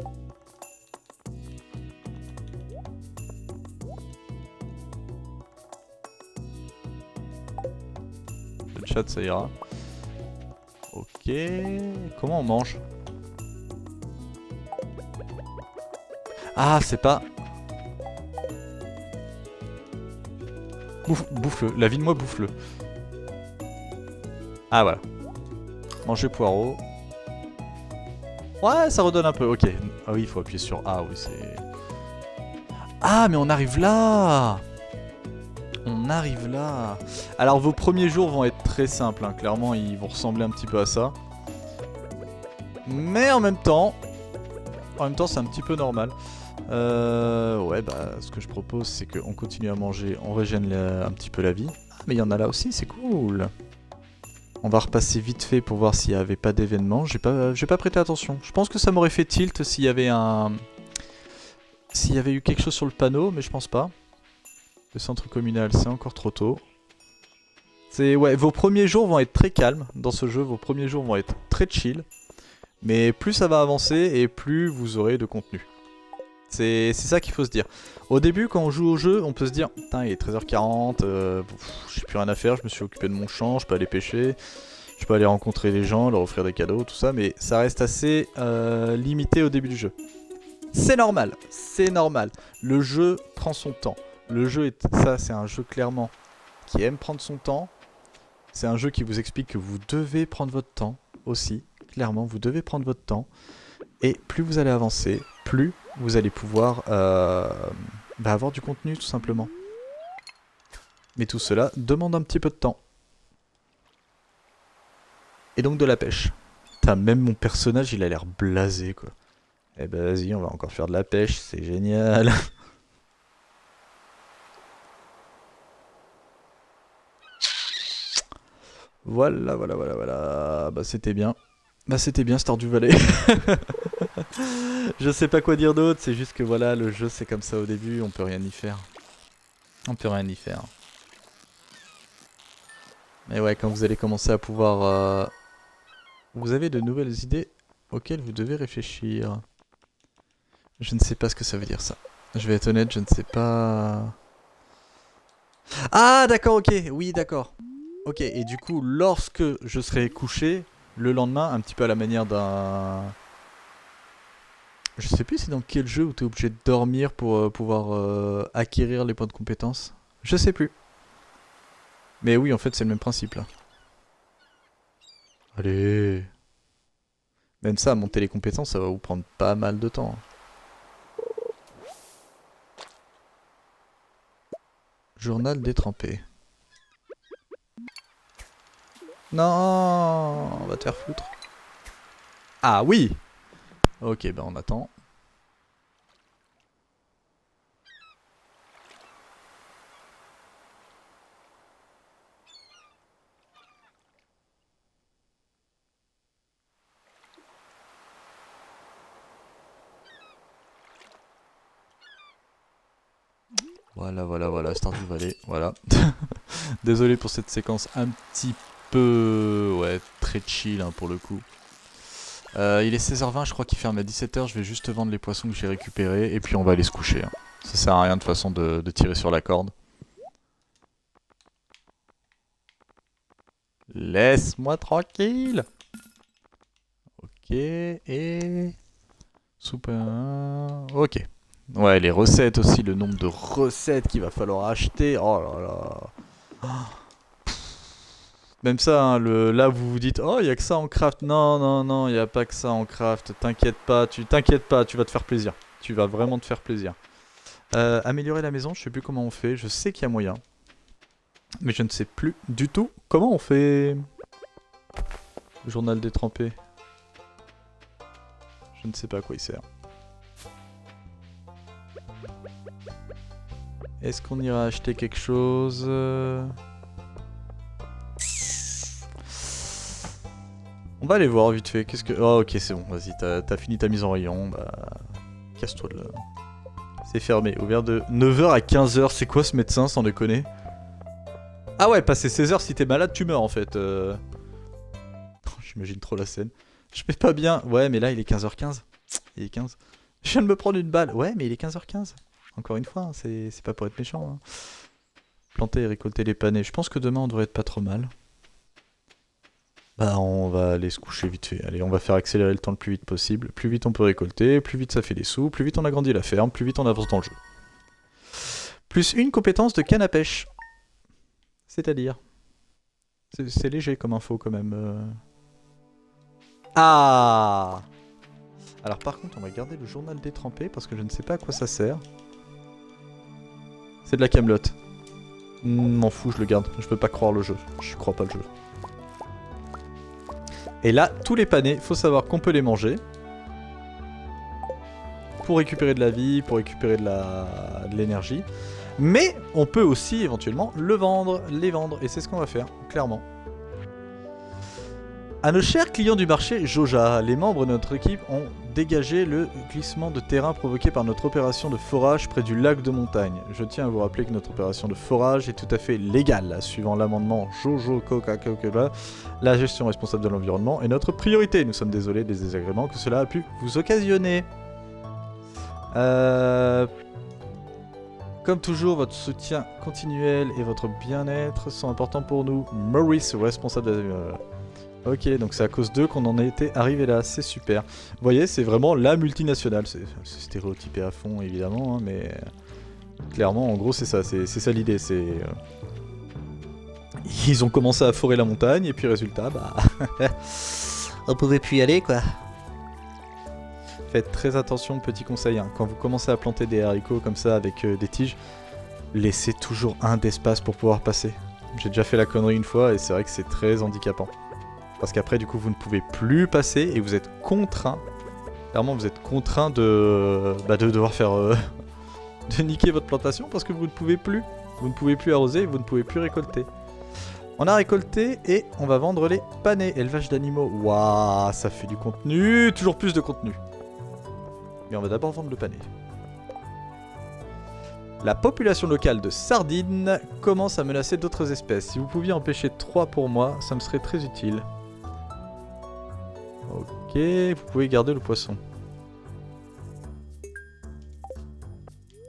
Le chat, ça ira. Ok. Comment on mange? Ah, c'est pas... Bouffe-le. La vie de moi, bouffe-le. Ah, voilà. Manger poireau. Ouais, ça redonne un peu. Ok. Ah oui, il faut appuyer sur A. Oui, c'est... Ah, mais on arrive là! On arrive là. Alors, vos premiers jours vont être très simples. Hein. Clairement, ils vont ressembler un petit peu à ça. Mais en même temps... c'est un petit peu normal. Ouais, bah, ce que je propose, c'est qu'on continue à manger, on régène un petit peu la vie. Ah, mais il y en a là aussi, c'est cool. On va repasser vite fait pour voir s'il n'y avait pas d'événement. J'ai pas prêté attention. Je pense que ça m'aurait fait tilt s'il y avait eu quelque chose sur le panneau, mais je pense pas. Le centre communal, c'est encore trop tôt. Ouais, vos premiers jours vont être très calmes dans ce jeu. Vos premiers jours vont être très chill. Mais plus ça va avancer et plus vous aurez de contenu. C'est ça qu'il faut se dire. Au début, quand on joue au jeu, on peut se dire putain, il est 13h40, j'ai plus rien à faire, je me suis occupé de mon champ, je peux aller pêcher, je peux aller rencontrer les gens, leur offrir des cadeaux, tout ça, mais ça reste assez limité au début du jeu. C'est normal, c'est normal. Le jeu prend son temps. Le jeu, c'est un jeu clairement qui aime prendre son temps. C'est un jeu qui vous explique que vous devez prendre votre temps aussi. Clairement, vous devez prendre votre temps. Et plus vous allez avancer, plus vous allez pouvoir avoir du contenu tout simplement. Mais tout cela demande un petit peu de temps. Et donc de la pêche. Putain, même mon personnage il a l'air blasé quoi. Eh ben vas-y, on va encore faire de la pêche, c'est génial. Voilà. Bah c'était bien. Stardew Valley. Je sais pas quoi dire d'autre, c'est juste que voilà, le jeu c'est comme ça au début, on peut rien y faire. Mais ouais, quand vous allez commencer à pouvoir... Vous avez de nouvelles idées auxquelles vous devez réfléchir. Je ne sais pas ce que ça veut dire ça. Je vais être honnête, je ne sais pas... Ah d'accord, ok, oui d'accord. Ok, et du coup, lorsque je serai couché, le lendemain, un petit peu à la manière d'un... Je sais plus c'est dans quel jeu où t'es obligé de dormir pour pouvoir acquérir les points de compétence. Je sais plus. Mais oui, en fait, c'est le même principe là. Allez. Même ça, monter les compétences, ça va vous prendre pas mal de temps. Journal détrempé. Non, on va te faire foutre. Ah oui. Ok, bah on attend. Voilà, Stardew Valley, voilà. Désolé pour cette séquence un petit peu... Ouais, très chill hein, pour le coup. Il est 16h20, je crois qu'il ferme à 17h, je vais juste vendre les poissons que j'ai récupérés et puis on va aller se coucher. Hein. Ça sert à rien de toute façon de tirer sur la corde. Laisse-moi tranquille. Ok, et... Soupe... Ok. Ouais, les recettes aussi, le nombre de recettes qu'il va falloir acheter. Oh là là. Même ça, hein, là vous vous dites, oh, il y a que ça en craft. Non, il n'y a pas que ça en craft. T'inquiète pas, tu vas te faire plaisir. Tu vas vraiment te faire plaisir. Améliorer la maison, je sais plus comment on fait. Je sais qu'il y a moyen. Mais je ne sais plus du tout comment on fait. Journal détrempé. Je ne sais pas à quoi il sert. Est-ce qu'on ira acheter quelque chose? On va aller voir vite fait. Qu'est-ce que... Oh ok c'est bon, vas-y, t'as fini ta mise en rayon. Bah... Casse-toi de là. C'est fermé, ouvert de 9h à 15h. C'est quoi ce médecin sans déconner? Ah ouais, passer 16h si t'es malade tu meurs en fait. J'imagine trop la scène. Je fais pas bien. Ouais mais là il est 15h15. Il est 15. Je viens de me prendre une balle. Ouais mais il est 15h15. Encore une fois, hein, c'est pas pour être méchant. Hein. Planter et récolter les panais. Je pense que demain on devrait être pas trop mal. Bah on va aller se coucher vite fait. Allez, on va faire accélérer le temps le plus vite possible. Plus vite on peut récolter, plus vite ça fait des sous, plus vite on agrandit la ferme, plus vite on avance dans le jeu. Plus une compétence de canne à pêche. C'est-à-dire... C'est léger comme info quand même. Ah! Alors par contre on va garder le journal détrempé parce que je ne sais pas à quoi ça sert. C'est de la camelote. M'en fous, je le garde. Je peux pas croire le jeu. Je crois pas le jeu. Et là, tous les panais, faut savoir qu'on peut les manger. Pour récupérer de la vie, pour récupérer de l'énergie. Mais on peut aussi éventuellement les vendre. Et c'est ce qu'on va faire, clairement. À nos chers clients du marché Joja, les membres de notre équipe ont dégagé le glissement de terrain provoqué par notre opération de forage près du lac de montagne. Je tiens à vous rappeler que notre opération de forage est tout à fait légale, suivant l'amendement Jojo Coca-Cola. La gestion responsable de l'environnement est notre priorité. Nous sommes désolés des désagréments que cela a pu vous occasionner. Comme toujours, votre soutien continuel et votre bien-être sont importants pour nous. Maurice, responsable de... Ok, donc c'est à cause d'eux qu'on en a été arrivé là, c'est super. Vous voyez, c'est vraiment la multinationale. C'est stéréotypé à fond, évidemment, hein, mais... Clairement, en gros, c'est ça l'idée, c'est... Ils ont commencé à forer la montagne, et puis résultat, bah... on pouvait plus y aller, quoi. Faites très attention, petit conseil, hein. Quand vous commencez à planter des haricots comme ça, avec des tiges, laissez toujours un d'espace pour pouvoir passer. J'ai déjà fait la connerie une fois, et c'est vrai que c'est très handicapant. Parce qu'après, du coup, vous ne pouvez plus passer et vous êtes contraint. Clairement, vous êtes contraint de devoir faire... de niquer votre plantation parce que vous ne pouvez plus. Vous ne pouvez plus arroser et vous ne pouvez plus récolter. On a récolté et on va vendre les panais. Élevage d'animaux. Waouh, ça fait du contenu. Toujours plus de contenu. Mais on va d'abord vendre le panais. La population locale de sardines commence à menacer d'autres espèces. Si vous pouviez empêcher 3 pour moi, ça me serait très utile. Ok, vous pouvez garder le poisson.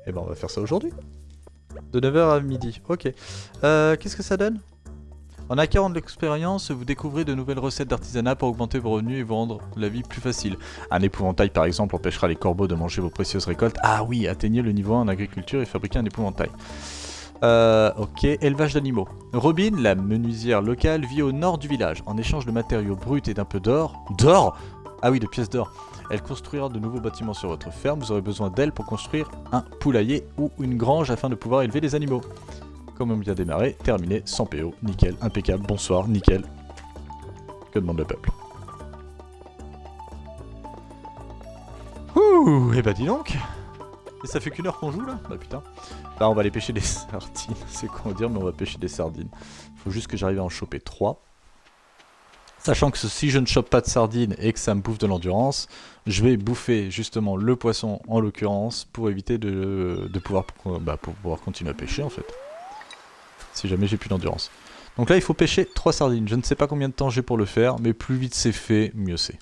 Et ben on va faire ça aujourd'hui. De 9h à midi, ok. Qu'est-ce que ça donne? En acquérant de l'expérience, vous découvrez de nouvelles recettes d'artisanat pour augmenter vos revenus et vous rendre la vie plus facile. Un épouvantail par exemple empêchera les corbeaux de manger vos précieuses récoltes. Ah oui, atteignez le niveau 1 en agriculture et fabriquez un épouvantail. Ok, élevage d'animaux. Robin, la menuisière locale, vit au nord du village. En échange de matériaux bruts et d'un peu d'or... D'or? Ah oui, de pièces d'or. Elle construira de nouveaux bâtiments sur votre ferme. Vous aurez besoin d'elle pour construire un poulailler ou une grange afin de pouvoir élever les animaux. Comme on vient démarrer, terminé, sans PO, nickel, impeccable, bonsoir, nickel. Que demande le peuple? Ouh, et bah dis donc. Et ça fait qu'une heure qu'on joue là? Bah putain. Bah on va aller pêcher des sardines, c'est con à dire mais on va pêcher des sardines. Faut juste que j'arrive à en choper 3. Sachant que si je ne chope pas de sardines et que ça me bouffe de l'endurance, je vais bouffer justement le poisson en l'occurrence pour éviter de pouvoir, pour pouvoir continuer à pêcher en fait. Si jamais j'ai plus d'endurance. Donc là il faut pêcher 3 sardines. Je ne sais pas combien de temps j'ai pour le faire, mais plus vite c'est fait, mieux c'est.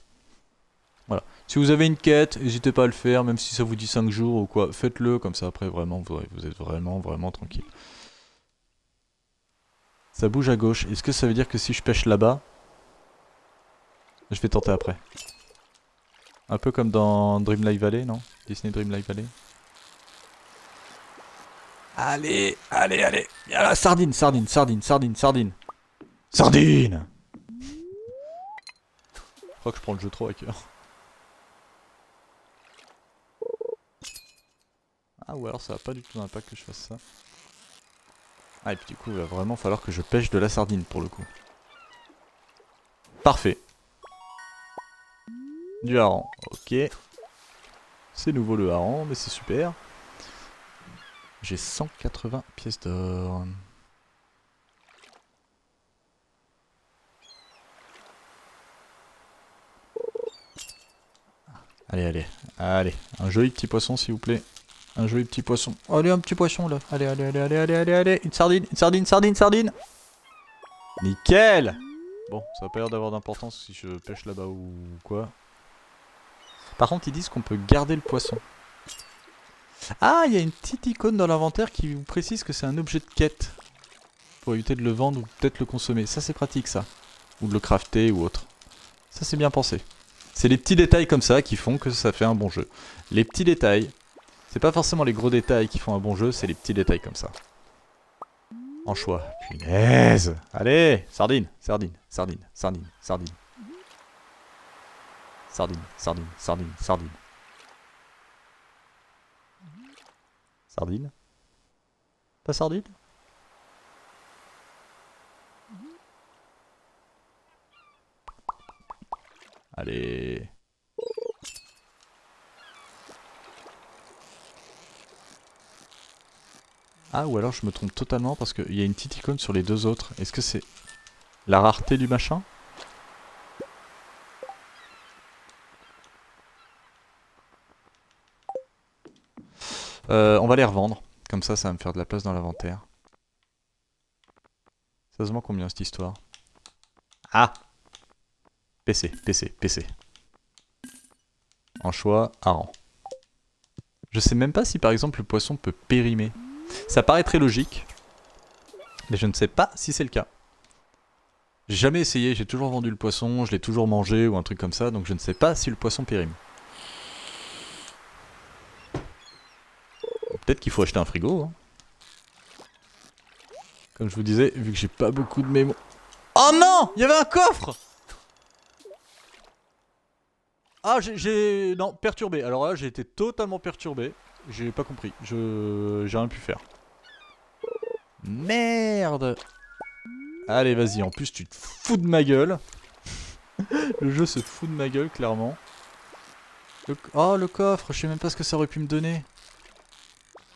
Voilà. Si vous avez une quête, n'hésitez pas à le faire, même si ça vous dit 5 jours ou quoi, faites-le, comme ça après vraiment vous êtes vraiment tranquille. Ça bouge à gauche. Est-ce que ça veut dire que si je pêche là-bas, je vais tenter après? Un peu comme dans Dreamlight Valley, non? Disney Dreamlight Valley. Allez, allez, allez. Viens là, sardine, sardine, sardine, sardine, sardine. Sardine! Je crois que je prends le jeu trop à cœur. Ah ou alors ça va pas du tout d'impact que je fasse ça. Ah et puis du coup il va vraiment falloir que je pêche de la sardine pour le coup. Parfait. Du hareng, ok. C'est nouveau le hareng, mais c'est super. J'ai 180 pièces d'or. Allez, allez, allez. Un joli petit poisson, s'il vous plaît. Un joli petit poisson. Allez, un petit poisson, là. Allez, allez, allez, allez, allez, allez, allez. Une sardine, une sardine, sardine, sardine. Nickel. Bon, ça va pas l'air d'avoir d'importance si je pêche là-bas ou quoi. Par contre, ils disent qu'on peut garder le poisson. Ah, il y a une petite icône dans l'inventaire qui vous précise que c'est un objet de quête. Pour éviter de le vendre ou peut-être le consommer. Ça, c'est pratique, ça. Ou de le crafter ou autre. Ça, c'est bien pensé. C'est les petits détails comme ça qui font que ça fait un bon jeu. Les petits détails. C'est pas forcément les gros détails qui font un bon jeu, c'est les petits détails comme ça. En choix. Punaise. Allez, sardine, sardine, sardine, sardine, sardine. Sardine, sardine, sardine, sardine. Sardine? Pas sardine? Allez. Ah, ou alors je me trompe totalement parce qu'il y a une petite icône sur les deux autres. Est-ce que c'est la rareté du machin? On va les revendre. Comme ça va me faire de la place dans l'inventaire. Ça se vend combien cette histoire? Ah! PC, PC, PC. En choix, hareng. Je sais même pas si par exemple le poisson peut périmer. Ça paraît très logique. Mais je ne sais pas si c'est le cas. J'ai jamais essayé, j'ai toujours vendu le poisson, je l'ai toujours mangé ou un truc comme ça, donc je ne sais pas si le poisson périme. Peut-être qu'il faut acheter un frigo. Hein. Comme je vous disais, vu que j'ai pas beaucoup de mémoire. Oh non! Il y avait un coffre! Ah, j'ai... Non, perturbé. Alors là, j'ai été totalement perturbé. J'ai pas compris. J'ai rien pu faire. Merde! Allez, vas-y. En plus, tu te fous de ma gueule. Le jeu se fout de ma gueule, clairement. Oh, le coffre. Je sais même pas ce que ça aurait pu me donner.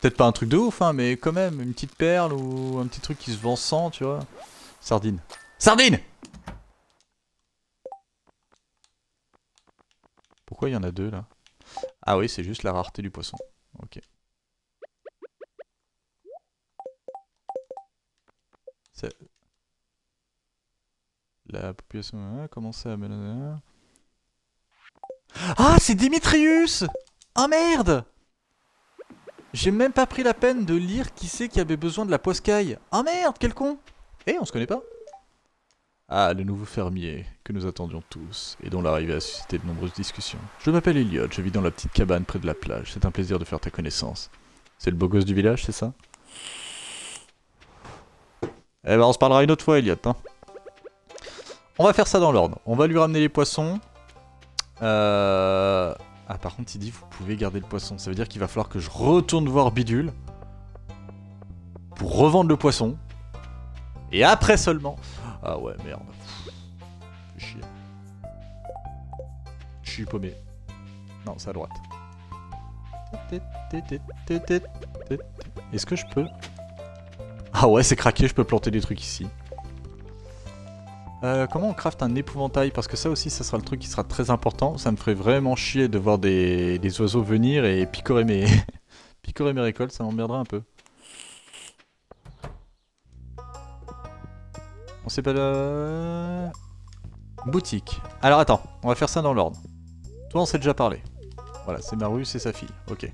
Peut-être pas un truc de ouf, hein, mais quand même. Une petite perle ou un petit truc qui se vend sans, tu vois. Sardine. Sardine! Pourquoi il y en a deux, là? Ah oui, c'est juste la rareté du poisson. Ok. La population a commencé à... Ah, c'est Démétrius! Oh merde! J'ai même pas pris la peine de lire qui c'est qui avait besoin de la poiscaille. Oh merde, quel con! Eh, on se connaît pas? Ah, le nouveau fermier, que nous attendions tous, et dont l'arrivée a suscité de nombreuses discussions. Je m'appelle Elliot, je vis dans la petite cabane près de la plage. C'est un plaisir de faire ta connaissance. C'est le beau gosse du village, c'est ça? Eh ben, on se parlera une autre fois, Elliot, hein. On va faire ça dans l'ordre. On va lui ramener les poissons. Ah, par contre, il dit vous pouvez garder le poisson. Ça veut dire qu'il va falloir que je retourne voir Bidule pour revendre le poisson. Et après seulement. Ah ouais, merde. Fais chier. Je suis paumé. Non, c'est à droite. Est-ce que je peux? Ah ouais, c'est craqué, je peux planter des trucs ici. Comment on craft un épouvantail? Parce que ça aussi, ça sera le truc qui sera très important. Ça me ferait vraiment chier de voir des oiseaux venir et picorer mes... picorer mes récoltes, ça m'emmerderait un peu. On sait pas la... Boutique. Alors attends, on va faire ça dans l'ordre. Toi, on s'est déjà parlé. Voilà, c'est Maru, c'est sa fille. Ok.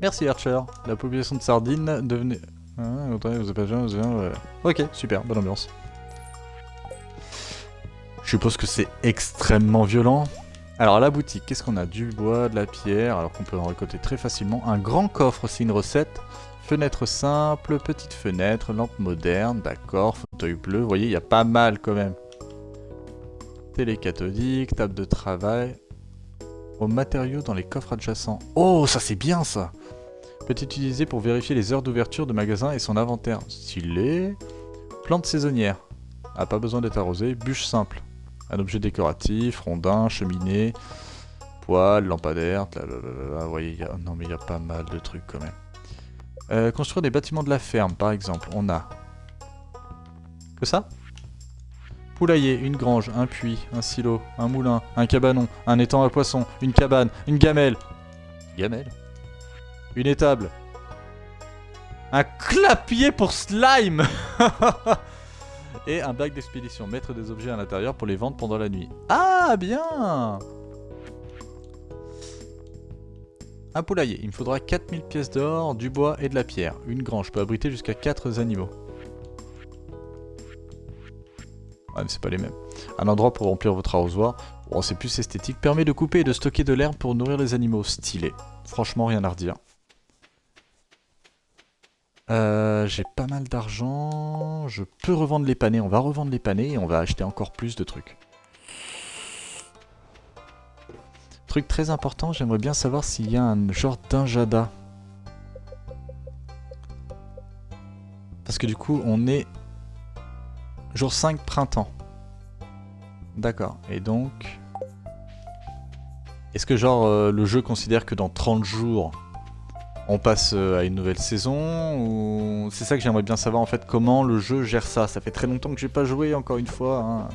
Merci Archer. La population de sardines devenait... Ok, super, bonne ambiance. Je suppose que c'est extrêmement violent. Alors la boutique, qu'est-ce qu'on a? Du bois, de la pierre, alors qu'on peut en récolter très facilement. Un grand coffre, c'est une recette. Fenêtre simple, petite fenêtre, lampe moderne, d'accord, fauteuil bleu. Vous voyez, il y a pas mal quand même. Télé cathodique, table de travail. Aux matériaux dans les coffres adjacents. Oh, ça c'est bien ça! Peut être utilisé pour vérifier les heures d'ouverture de magasin et son inventaire. Stylé. Plante saisonnière. Ah, pas besoin d'être arrosé. Bûche simple. Un objet décoratif, rondin, cheminée, poêle, lampadaire, vous voyez, non mais il y a pas mal de trucs quand même. Construire des bâtiments de la ferme, par exemple, on a... Que ça? Poulailler, une grange, un puits, un silo, un moulin, un cabanon, un étang à poissons, une cabane, une gamelle. Gamelle? Une étable. Un clapier pour slime. Et un bac d'expédition. Mettre des objets à l'intérieur pour les vendre pendant la nuit. Ah, bien. Un poulailler. Il me faudra 4000 pièces d'or, du bois et de la pierre. Une grange peut abriter jusqu'à 4 animaux. Ouais, mais c'est pas les mêmes. Un endroit pour remplir votre arrosoir. Bon, c'est plus esthétique. Permet de couper et de stocker de l'herbe pour nourrir les animaux. Stylé. Franchement, rien à redire. J'ai pas mal d'argent. Je peux revendre les panés. On va revendre les panés et on va acheter encore plus de trucs. Truc très important, j'aimerais bien savoir s'il y a un genre d'injada. Parce que du coup, on est... Jour 5, printemps. D'accord. Et donc... Est-ce que genre le jeu considère que dans 30 jours, on passe à une nouvelle saison ou... C'est ça que j'aimerais bien savoir en fait, comment le jeu gère ça. Ça fait très longtemps que j'ai pas joué, encore une fois. Hein.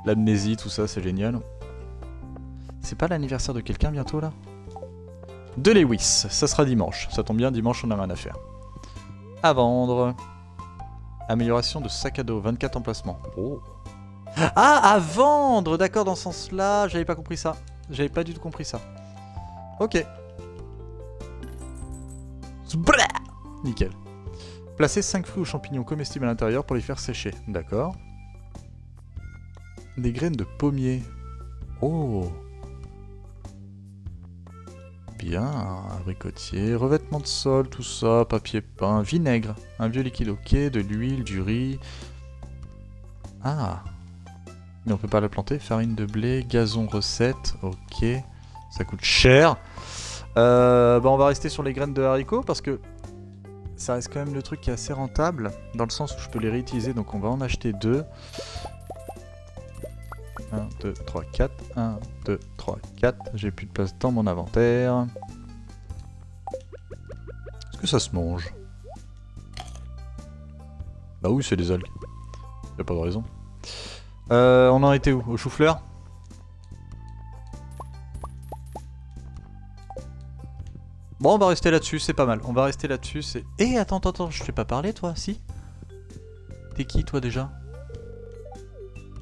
L'amnésie, tout ça, c'est génial. C'est pas l'anniversaire de quelqu'un bientôt là? De Lewis, ça sera dimanche. Ça tombe bien, dimanche on a rien à faire. À vendre. Amélioration de sac à dos, 24 emplacements. Oh. Ah, à vendre. D'accord, dans ce sens-là, j'avais pas compris ça. J'avais pas du tout compris ça. Ok. Nickel. Placez 5 fruits ou champignons comestibles à l'intérieur pour les faire sécher. D'accord. Des graines de pommier. Oh. Bien, abricotier, revêtement de sol, tout ça, papier peint, vinaigre, un vieux liquide ok, de l'huile, du riz. Ah. Mais on peut pas la planter. Farine de blé, gazon recette, ok. Ça coûte cher. Bah on va rester sur les graines de haricots parce que ça reste quand même le truc qui est assez rentable. Dans le sens où je peux les réutiliser, donc on va en acheter 2. 1, 2, 3, 4. 1, 2, 3, 4. J'ai plus de place dans mon inventaire. Est-ce que ça se mange? Bah oui, c'est des algues. Y'a pas de raison. On en était où? Au chou-fleur? Bon, on va rester là-dessus, c'est pas mal. On va rester là-dessus, c'est... Eh, attends, je t'ai pas parlé, toi? Si? T'es qui, toi, déjà?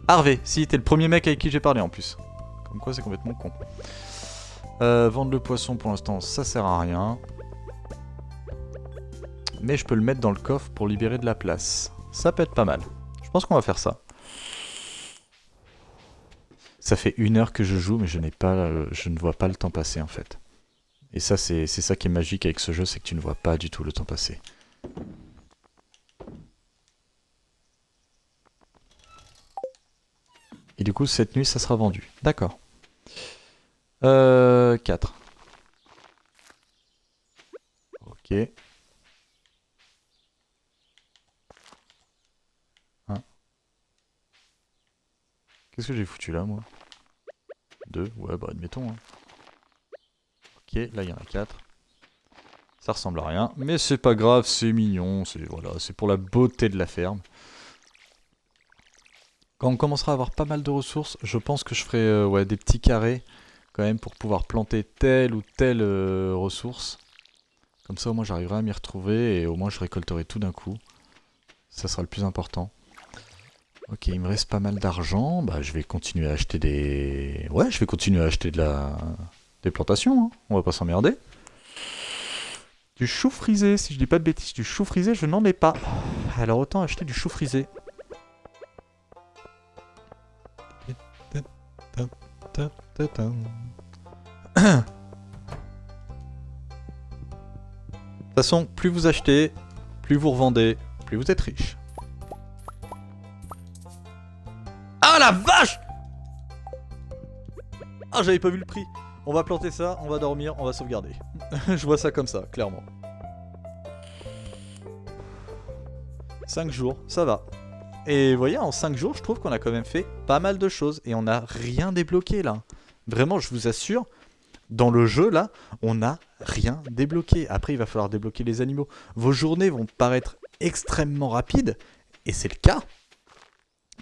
Harvey, si, t'es le premier mec avec qui j'ai parlé, en plus. Comme quoi, c'est complètement con. Vendre le poisson, pour l'instant, ça sert à rien. Mais je peux le mettre dans le coffre pour libérer de la place. Ça peut être pas mal. Je pense qu'on va faire ça. Ça fait 1 heure que je joue, mais je ne vois pas le temps passer, en fait. Et ça, c'est ça qui est magique avec ce jeu, c'est que tu ne vois pas du tout le temps passer. Et du coup, cette nuit, ça sera vendu. D'accord. 4. Ok. 1. Qu'est-ce que j'ai foutu là, moi? 2. Ouais, bah admettons. Hein. Ok, là il y en a 4. Ça ressemble à rien, mais c'est pas grave, c'est mignon, voilà, c'est pour la beauté de la ferme. Quand on commencera à avoir pas mal de ressources, je pense que je ferai ouais, des petits carrés quand même pour pouvoir planter telle ou telle ressource. Comme ça au moins j'arriverai à m'y retrouver et au moins je récolterai tout d'un coup. Ça sera le plus important. Ok, il me reste pas mal d'argent, bah je vais continuer à acheter des... Ouais, je vais continuer à acheter des plantations, hein. On va pas s'emmerder. Du chou frisé, si je dis pas de bêtises, du chou frisé je n'en ai pas. Alors autant acheter du chou frisé. De toute façon, plus vous achetez, plus vous revendez, plus vous êtes riche. Ah la vache! Ah j'avais pas vu le prix. On va planter ça, on va dormir, on va sauvegarder. Je vois ça comme ça, clairement. 5 jours, ça va. Et vous voyez, en 5 jours, je trouve qu'on a quand même fait pas mal de choses. Et on n'a rien débloqué là. Vraiment, je vous assure, dans le jeu là, on n'a rien débloqué. Après, il va falloir débloquer les animaux. Vos journées vont paraître extrêmement rapides. Et c'est le cas.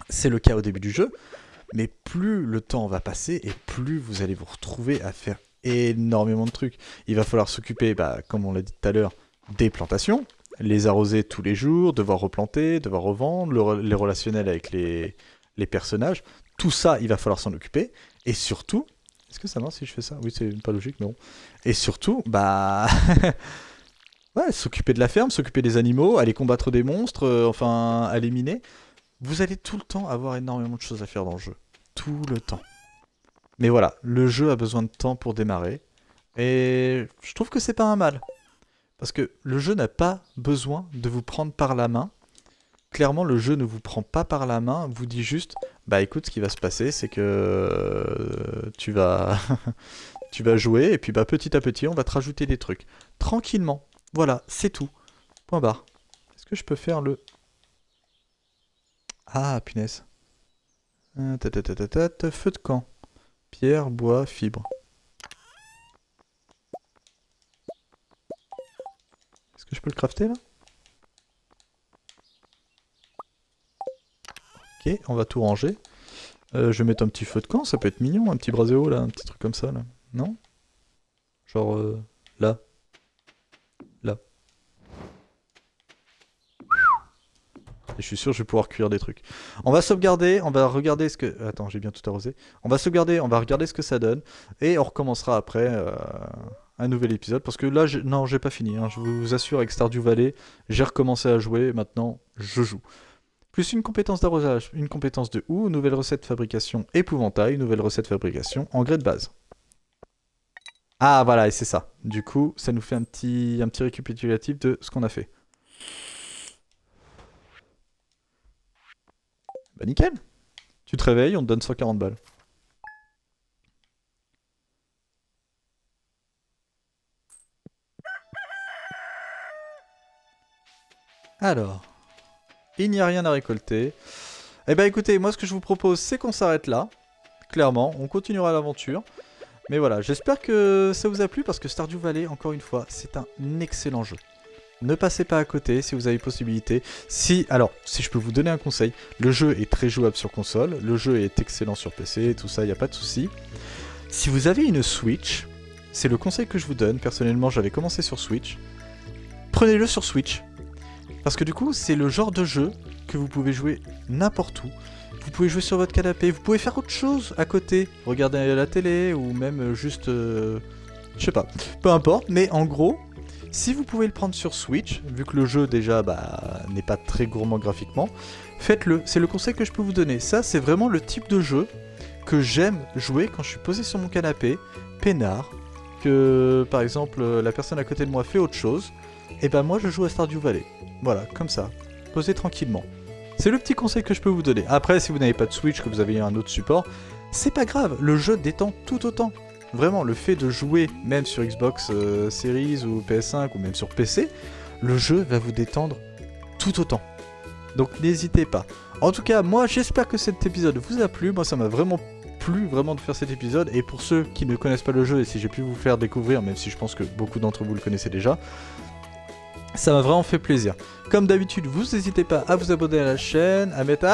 C'est le cas au début du jeu. Mais plus le temps va passer et plus vous allez vous retrouver à faire énormément de trucs. Il va falloir s'occuper, comme on l'a dit tout à l'heure, des plantations, les arroser tous les jours, devoir replanter, devoir revendre, les relationnels avec les personnages. Tout ça, il va falloir s'en occuper. Et surtout, est-ce que ça marche si je fais ça? Oui, c'est pas logique, mais bon. Et surtout, ouais, s'occuper de la ferme, s'occuper des animaux, aller combattre des monstres, enfin, aller miner. Vous allez tout le temps avoir énormément de choses à faire dans le jeu. Tout le temps. Mais voilà, le jeu a besoin de temps pour démarrer. Et je trouve que c'est pas un mal. Parce que le jeu n'a pas besoin de vous prendre par la main. Clairement, le jeu ne vous prend pas par la main, vous dit juste, écoute, ce qui va se passer, c'est que tu vas tu vas jouer, et puis petit à petit, on va te rajouter des trucs. Tranquillement. Voilà, c'est tout. Point barre. Est-ce que je peux faire le... Ah, punaise. Feu de camp. Pierre, bois, fibre. Est-ce que je peux le crafter là? Ok, on va tout ranger. Je vais mettre un petit feu de camp, ça peut être mignon, un petit braséo là, un petit truc comme ça là. Non? Genre là. Là. Et je suis sûr que je vais pouvoir cuire des trucs. On va sauvegarder, on va regarder ce que... Attends, j'ai bien tout arrosé. On va sauvegarder, on va regarder ce que ça donne. Et on recommencera après un nouvel épisode. Parce que là, non, j'ai pas fini. Hein. Je vous assure, avec Stardew Valley, j'ai recommencé à jouer. Maintenant, je joue. Plus une compétence d'arrosage, une compétence de houe, nouvelle recette de fabrication épouvantail, nouvelle recette de fabrication engrais de base. Ah, voilà, et c'est ça. Du coup, ça nous fait un petit récapitulatif de ce qu'on a fait. Bah nickel. Tu te réveilles, on te donne 140 balles. Alors, il n'y a rien à récolter. Eh ben écoutez, moi ce que je vous propose, c'est qu'on s'arrête là. Clairement, on continuera l'aventure. Mais voilà, j'espère que ça vous a plu parce que Stardew Valley, encore une fois, c'est un excellent jeu. Ne passez pas à côté si vous avez possibilité. Alors, si je peux vous donner un conseil, le jeu est très jouable sur console, le jeu est excellent sur PC, tout ça, il n'y a pas de souci. Si vous avez une Switch, c'est le conseil que je vous donne. Personnellement, j'avais commencé sur Switch. Prenez-le sur Switch. Parce que du coup, c'est le genre de jeu que vous pouvez jouer n'importe où. Vous pouvez jouer sur votre canapé, vous pouvez faire autre chose à côté. Regarder la télé ou même juste... je sais pas, peu importe. Mais en gros, si vous pouvez le prendre sur Switch, vu que le jeu déjà n'est pas très gourmand graphiquement, faites-le. C'est le conseil que je peux vous donner. Ça, c'est vraiment le type de jeu que j'aime jouer quand je suis posé sur mon canapé, peinard, que par exemple la personne à côté de moi fait autre chose. Et moi je joue à Stardew Valley. Voilà, comme ça, posé tranquillement. C'est le petit conseil que je peux vous donner. Après, si vous n'avez pas de Switch, que vous avez un autre support, c'est pas grave, le jeu détend tout autant. Vraiment, le fait de jouer, même sur Xbox Series ou PS5 ou même sur PC, le jeu va vous détendre tout autant. Donc n'hésitez pas. En tout cas, moi j'espère que cet épisode vous a plu. Moi ça m'a vraiment plu de faire cet épisode. Et pour ceux qui ne connaissent pas le jeu, et si j'ai pu vous faire découvrir, même si je pense que beaucoup d'entre vous le connaissez déjà, ça m'a vraiment fait plaisir. Comme d'habitude, vous n'hésitez pas à vous abonner à la chaîne, à mettre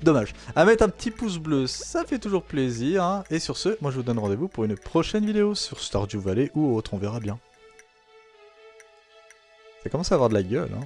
dommage. À mettre un petit pouce bleu, ça fait toujours plaisir. Hein. Et sur ce, moi je vous donne rendez-vous pour une prochaine vidéo sur Stardew Valley ou autre, on verra bien. Ça commence à avoir de la gueule, hein.